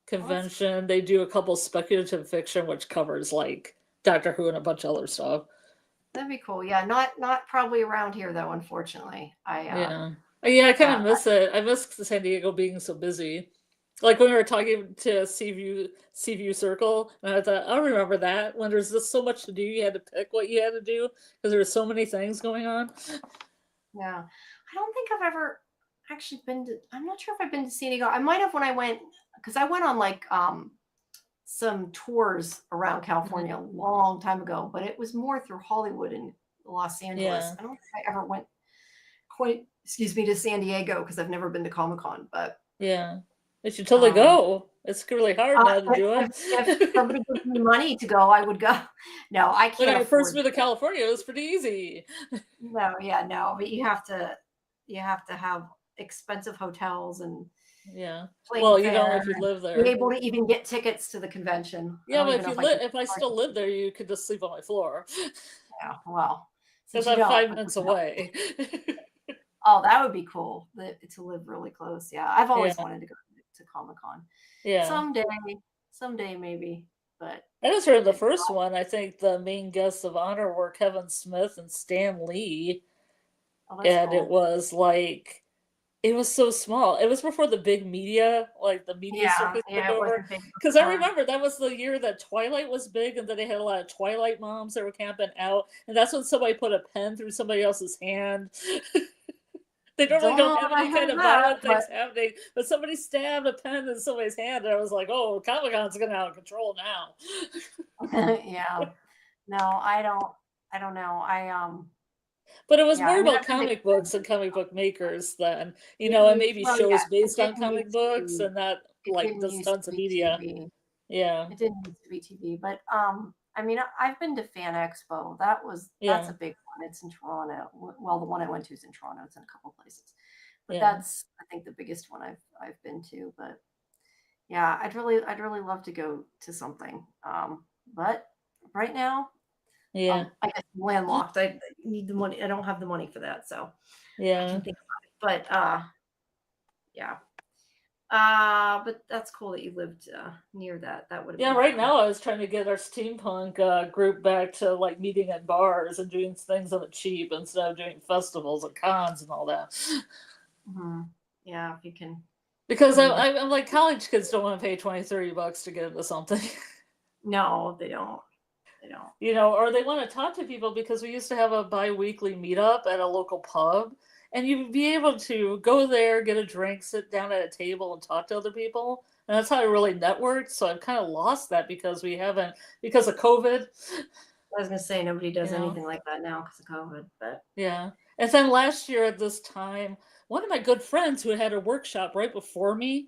convention, they do a couple speculative fiction, which covers like Doctor Who and a bunch of other stuff. That'd be cool. Yeah, not probably around here though. Unfortunately, I kind of miss it. I miss San Diego being so busy. Like when we were talking to Seaview Circle, and I thought, I'll remember that when there's just so much to do, you had to pick what you had to do because there were so many things going on. Yeah, I don't think I've ever actually been to. I'm not sure if I've been to San Diego. I might have when I went because I went on like some tours around California a long time ago, but it was more through Hollywood and Los Angeles. I don't think I ever went to San Diego because I've never been to Comic-Con, but yeah. You should totally go. It's really hard now to do it. If somebody gives me money to go, I would go. No, I can't. When I first moved to California, it was pretty easy. No, but you have to have expensive hotels and well, you don't if you live there. Be able to even get tickets to the convention. Yeah, but if I still lived there, you could just sleep on my floor. Yeah, well, because I'm 5 minutes away. Oh, that would be cool to live really close. Yeah, I've always wanted to go to Comic-Con. Yeah, someday maybe. But I just heard the first one. I think the main guests of honor were Kevin Smith and Stan Lee, and cool. It was like it was so small. It was before the big media, like the media circus took over. Because I remember that was the year that Twilight was big, and then they had a lot of Twilight moms that were camping out, and that's when somebody put a pen through somebody else's hand. They normally don't have any kind of violent things happening, but somebody stabbed a pen in somebody's hand, and I was like, "Oh, Comic-Con's getting out of control now." Yeah, no, I don't know. But it was more about comic books and comic book makers then, and maybe shows based on comic books, and that like just tons of media. TV. Yeah, it didn't used to be TV, but I mean, I've been to Fan Expo. That's a big one. It's in Toronto. Well, the one I went to is in Toronto. It's in a couple places, but that's I think the biggest one I've been to. But yeah, I'd really love to go to something. But right now, I guess I'm landlocked. I need the money. I don't have the money for that, so I can think about it. But yeah. But that's cool that you lived near that. That would have right cool. Now I was trying to get our steampunk group back to like meeting at bars and doing things on the cheap instead of doing festivals and cons and all that. Mm-hmm. Yeah, if you can. Because I'm like college kids don't want to pay $20-$30 to get into something. No, they don't. Or they want to talk to people because we used to have a bi-weekly meetup at a local pub. And you'd be able to go there, get a drink, sit down at a table, and talk to other people. And that's how I really networked. So I've kind of lost that because of COVID. I was going to say nobody does anything like that now because of COVID. But yeah. And then last year at this time, one of my good friends who had a workshop right before me,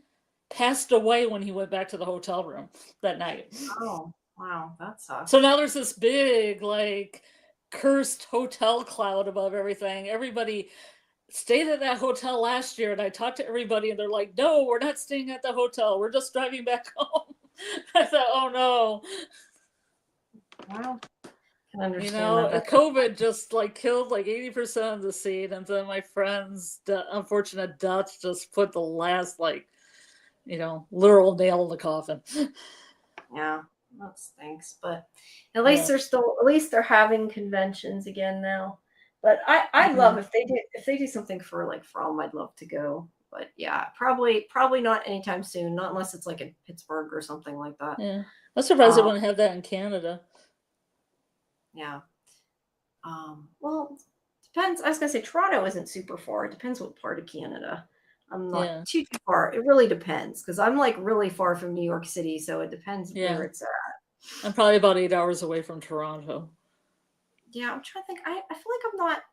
passed away when he went back to the hotel room that night. Oh, wow, that sucks. So now there's this big, like, cursed hotel cloud above everything. Everybody stayed at that hotel last year, and I talked to everybody, and they're like, "No, we're not staying at the hotel. We're just driving back home." I thought, "Oh no." Well, can understand that. COVID just like killed like 80% of the scene, and then my friend's unfortunate death just put the last literal nail in the coffin. Yeah, that stinks. But at least they're having conventions again now. But I love if they do something for like From, I'd love to go. But yeah, probably not anytime soon, not unless it's like in Pittsburgh or something like that. Yeah, I'm surprised they wouldn't have that in Canada. Yeah. Well, depends. I was gonna say Toronto isn't super far. It depends what part of Canada. I'm not too far. It really depends because I'm like really far from New York City, so it depends where it's at. I'm probably about 8 hours away from Toronto. Yeah, I'm trying to think. I feel like I'm not.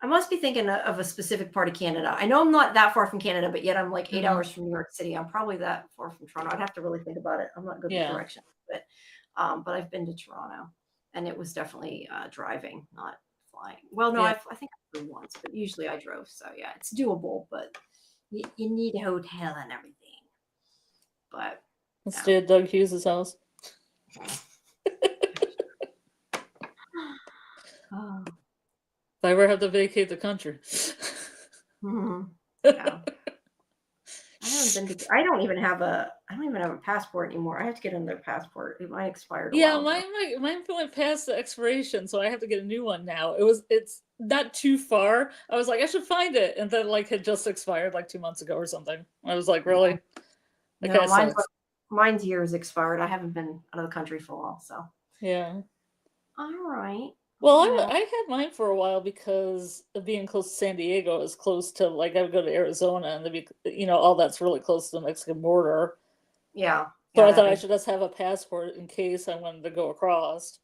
I must be thinking of a specific part of Canada. I know I'm not that far from Canada, but yet I'm like 8 hours from New York City. I'm probably that far from Toronto. I'd have to really think about it. I'm not good with directions, but I've been to Toronto, and it was definitely driving, not flying. Well, no, I think I flew once, but usually I drove. So yeah, it's doable, but you need a hotel and everything. But let's stay at Doug Hughes' house. Oh. If I ever have to vacate the country. Yeah. I don't even have a passport anymore. I have to get another passport. Mine expired. Mine went past the expiration, so I have to get a new one now. It's not too far. I was like, I should find it, and then like had just expired like 2 months ago or something. I was like, really? No, mine's years expired. I haven't been out of the country for a while, so yeah. All right. Well, I had mine for a while because of being close to San Diego is close to, like, I would go to Arizona and all that's really close to the Mexican border. Yeah. So I thought I should just have a passport in case I wanted to go across.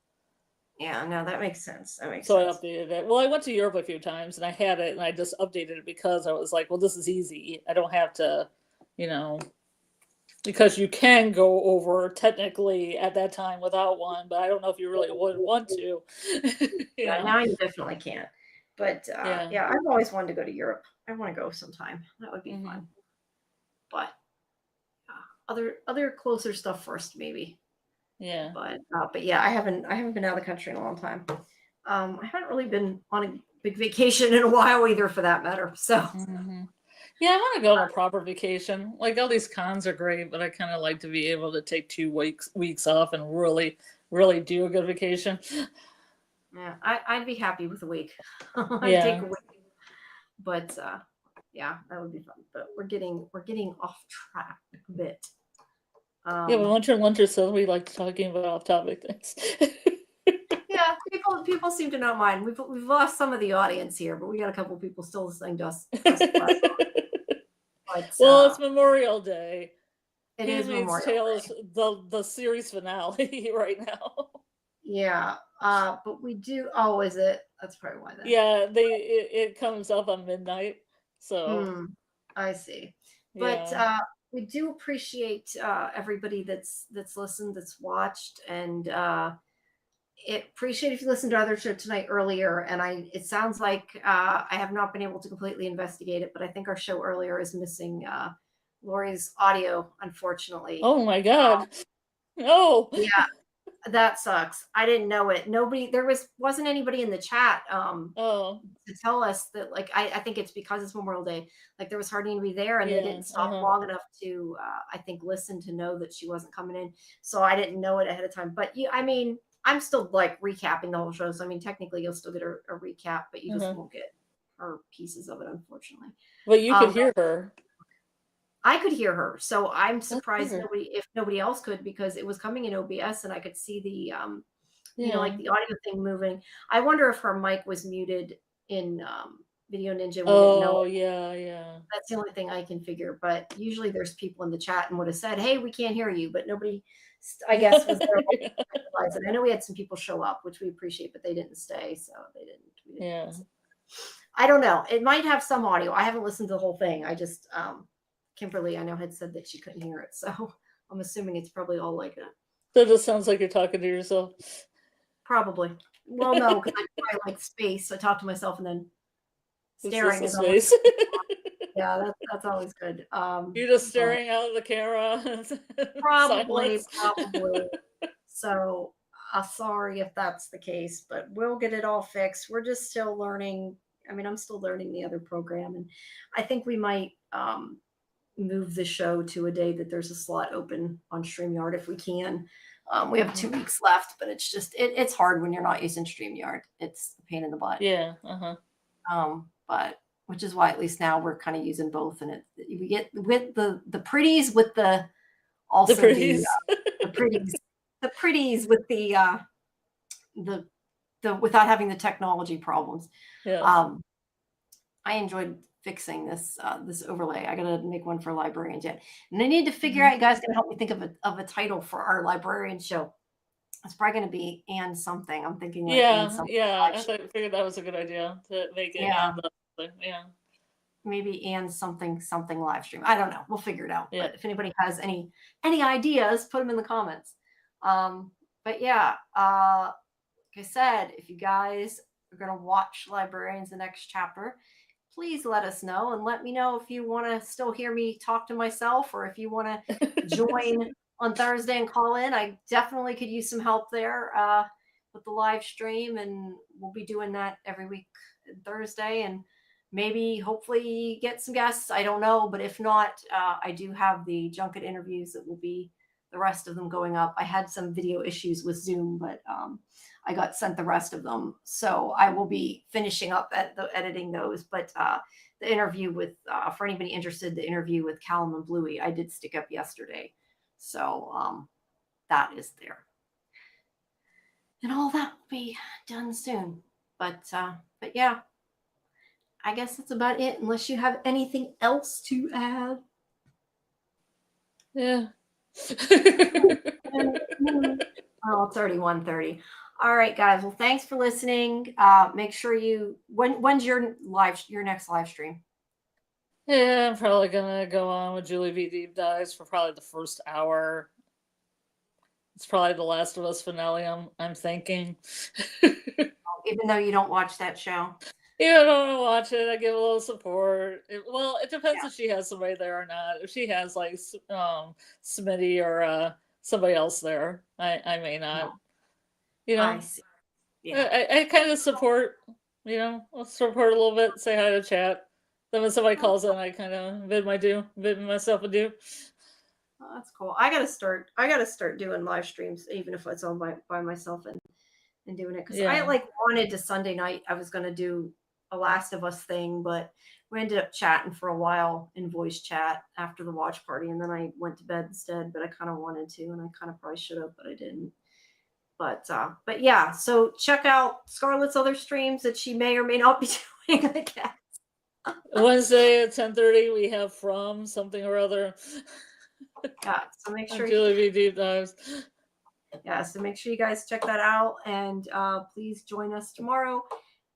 Yeah, no, that makes sense. So I updated it. Well, I went to Europe a few times and I had it and I just updated it because I was like, well, this is easy. I don't have to, because you can go over technically at that time without one, but I don't know if you really would want to. Yeah, now you definitely can't. But I've always wanted to go to Europe. I want to go sometime. That would be fun. But other closer stuff first, maybe. Yeah. But yeah, I haven't been out of the country in a long time. I haven't really been on a big vacation in a while either, for that matter. So. Yeah, I want to go on a proper vacation. Like, all these cons are great, but I kind of like to be able to take 2 weeks off and really, really do a good vacation. Yeah, I'd be happy with a week. I'd take a week. But that would be fun. But we're getting off track a bit. But Luncher says we like talking about off-topic things. Yeah, people seem to not mind. We've lost some of the audience here, but we got a couple of people still listening to us. Well, it's Memorial Day. It is Memorial Day. The series finale right now. Yeah, but we do. Oh, is it? That's probably why. Then. Yeah, it comes up on midnight. So I see. But we do appreciate everybody that's listened, that's watched, and appreciate if you listened to our other show tonight earlier. And it sounds like I have not been able to completely investigate it, but I think our show earlier is missing Lori's audio, unfortunately. Oh my God. No. Yeah, that sucks. I didn't know it. Wasn't anybody in the chat to tell us that, like, I think it's because it's Memorial Day. Like, there was hardly anybody there, and they didn't stop long enough to I think listen to know that she wasn't coming in. So I didn't know it ahead of time. But I'm still like recapping the whole show. So technically you'll still get a recap, but you just won't get her pieces of it, unfortunately. But you could hear her. I could hear her, so I'm surprised if nobody else could, because it was coming in OBS and I could see the like the audio thing moving. I wonder if her mic was muted in Video Ninja. Yeah. That's the only thing I can figure. But usually there's people in the chat and would have said, "Hey, we can't hear you," but nobody, I guess, was there. And I know we had some people show up, which we appreciate, but they didn't stay, so they didn't. Yeah. I don't know. It might have some audio. I haven't listened to the whole thing. I just Kimberly, I know, had said that she couldn't hear it, so I'm assuming it's probably all like that. So it just sounds like you're talking to yourself. Probably. Well, no, because I like space. So I talk to myself and then staring is is space. Yeah, that's always good. You're just staring out of the camera. Probably. Silence. So sorry if that's the case, but we'll get it all fixed. We're just still learning. I mean, I'm still learning the other program, and I think we might move the show to a day that there's a slot open on StreamYard if we can. We have 2 weeks left, but it's just it's hard when you're not using StreamYard. It's a pain in the butt. Yeah. But which is why at least now we're kind of using both, and we get with the pretties with the also the pretties the pretties with the without having the technology problems. Yeah. I enjoyed fixing this overlay. I gotta make one for Librarians yet, and I need to figure out. You guys gotta help me think of a title for our Librarian show. It's probably gonna be and something. I'm thinking like I figured that was a good idea to make it maybe and something live stream. I don't know. We'll figure it out. Yeah. But if anybody has any ideas, put them in the comments. But yeah, like I said, if you guys are gonna watch Librarians the next chapter, please let us know and let me know if you want to still hear me talk to myself or if you want to join on Thursday and call in. I definitely could use some help there with the live stream, and we'll be doing that every week Thursday, and maybe hopefully get some guests. I don't know, but if not, I do have the junket interviews that will be the rest of them going up. I had some video issues with Zoom, but I got sent the rest of them. So I will be finishing up editing those. But the interview with, for anybody interested, the interview with Callum and Bluey, I did stick up yesterday. So that is there. And all that will be done soon. But yeah, I guess that's about it, unless you have anything else to add. Yeah. Oh, it's already 1:30. All right, guys. Well, thanks for listening. Make sure when's your next live stream? Yeah, I'm probably gonna go on with Julie V Deep Dives for probably the first hour. It's probably the Last of Us finale. I'm thinking. Even though you don't watch that show. Yeah, I don't watch it. I give a little support. It depends if she has somebody there or not. If she has like Smitty or somebody else there, I may not. No. I see. Yeah. I kind of support. I'll support a little bit. Say hi to chat. Then when somebody calls in, I kind of bid myself adieu. Oh, that's cool. I gotta start doing live streams, even if it's all by myself and doing it, because I wanted to Sunday night. I was gonna do a Last of Us thing, but we ended up chatting for a while in voice chat after the watch party, and then I went to bed instead. But I kind of wanted to, and I kind of probably should have, but I didn't. But yeah, so check out Scarlett's other streams that she may or may not be doing, I guess. Wednesday at 10:30, we have From Something or Other. Yeah, so make sure Julie V Deep Dives. Yeah, so make sure you guys check that out, and please join us tomorrow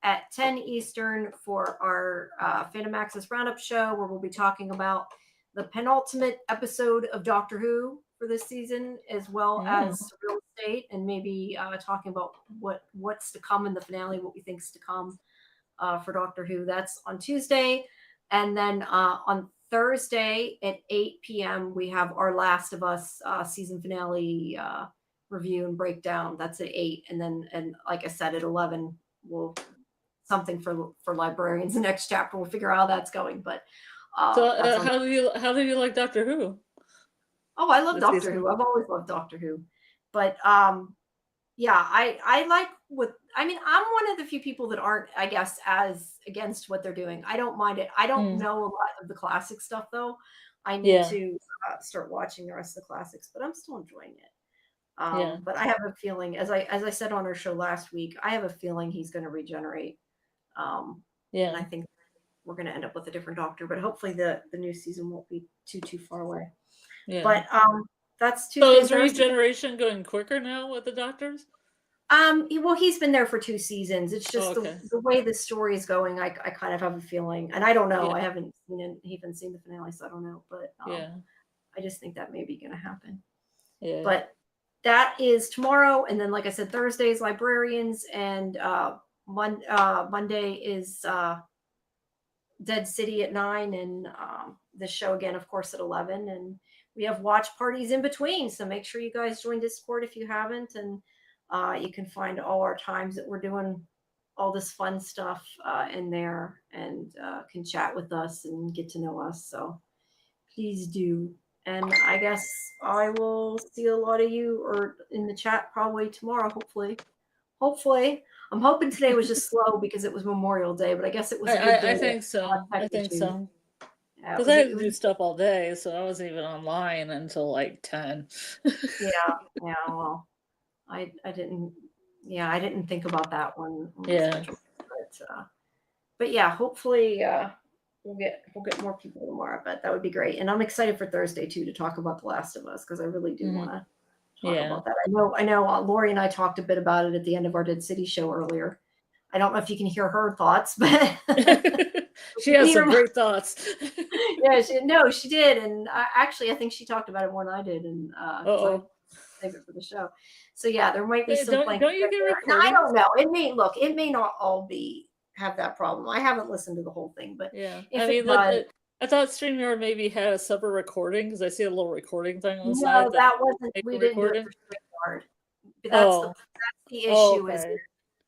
at 10 Eastern for our Fandom Access Roundup show, where we'll be talking about the penultimate episode of Doctor Who for this season, as well as real estate, and maybe talking about what's to come in the finale, what we think is to come for Doctor Who. That's on Tuesday. And then on Thursday at 8 p.m., we have our Last of Us season finale review and breakdown. That's at 8. And like I said, at 11, we'll something for Librarians. The next chapter, we'll figure out how that's going. But so how do you like Doctor Who? Oh, I love Doctor Who. I've always loved Doctor Who. But yeah, I like I'm one of the few people that aren't, I guess, as against what they're doing. I don't mind it. I don't know a lot of the classic stuff, though. I need to start watching the rest of the classics, but I'm still enjoying it. But I have a feeling, as I said on our show last week, I have a feeling he's going to regenerate. And I think we're going to end up with a different Doctor, but hopefully the new season won't be too far away. Yeah. But that's Tuesday. So is regeneration going quicker now with the Doctors? Well, he's been there for 2 seasons. It's just the way the story is going. I kind of have a feeling, and I don't know. Yeah. I haven't seen the finale, so I don't know. But I just think that may be going to happen. Yeah. But that is tomorrow, and then, like I said, Thursday is Librarians, and Monday is Dead City at 9, and the show again, of course, at 11. And we have watch parties in between, so make sure you guys join Discord if you haven't, and you can find all our times that we're doing all this fun stuff in there, and can chat with us and get to know us. So please do. And I guess I will see a lot of you or in the chat probably tomorrow, hopefully. I'm hoping today was just slow because it was Memorial Day, but I guess it was a good day. I think so. I think so. Yeah, because I had to do stuff all day, so I wasn't even online until like 10. Yeah. Well, I didn't. Yeah, I didn't think about that one. Yeah. But yeah, hopefully we'll get more people tomorrow. But that would be great, and I'm excited for Thursday too to talk about The Last of Us because I really do want to talk about that. I know. Lori and I talked a bit about it at the end of our Dead City show earlier. I don't know if you can hear her thoughts, but she has some great thoughts. Yeah, she did, and I think she talked about it more than I did, and I saved it for the show. So yeah, there might be some. Don't you get recordings? I don't know. It may not all have that problem. I haven't listened to the whole thing, but yeah, I thought StreamYard maybe had a separate recording because I see a little recording thing on the side. No, that wasn't. We didn't do it for StreamYard. That's the issue. Is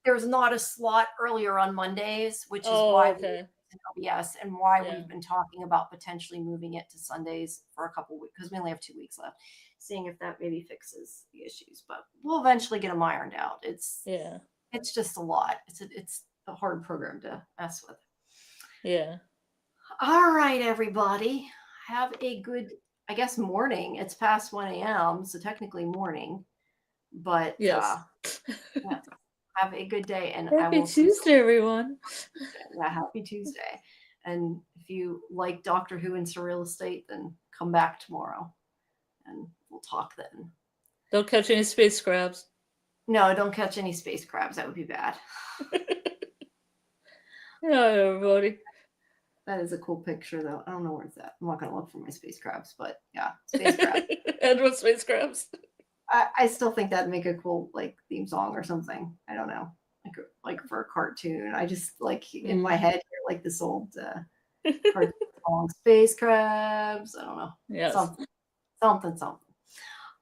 there's not a slot earlier on Mondays, which is why we OBS and why we've been talking about potentially moving it to Sundays for a couple weeks because we only have 2 weeks left. Seeing if that maybe fixes the issues, but we'll eventually get them ironed out. It's just a lot. It's a hard program to mess with. Yeah. All right, everybody. Have a good, I guess, morning. It's past 1 a.m., so technically morning. But have a good day. And happy Tuesday, everyone. Yeah, happy Tuesday. And if you like Doctor Who and Surreal Estate, then come back tomorrow and we'll talk then. Don't catch any space crabs. No, don't catch any space crabs. That would be bad. Yeah, everybody. That is a cool picture, though. I don't know where it's at. I'm not going to look for my space crabs, but yeah, space crabs. Edward space crabs. I still think that'd make a cool theme song or something. I don't know, like for a cartoon. I just in my head hear this old cartoon song, Space Crabs. I don't know. Yeah. Something.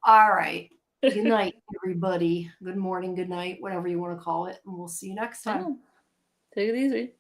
All right. Good night, everybody. Good morning, good night, whatever you want to call it, and we'll see you next time. Take it easy.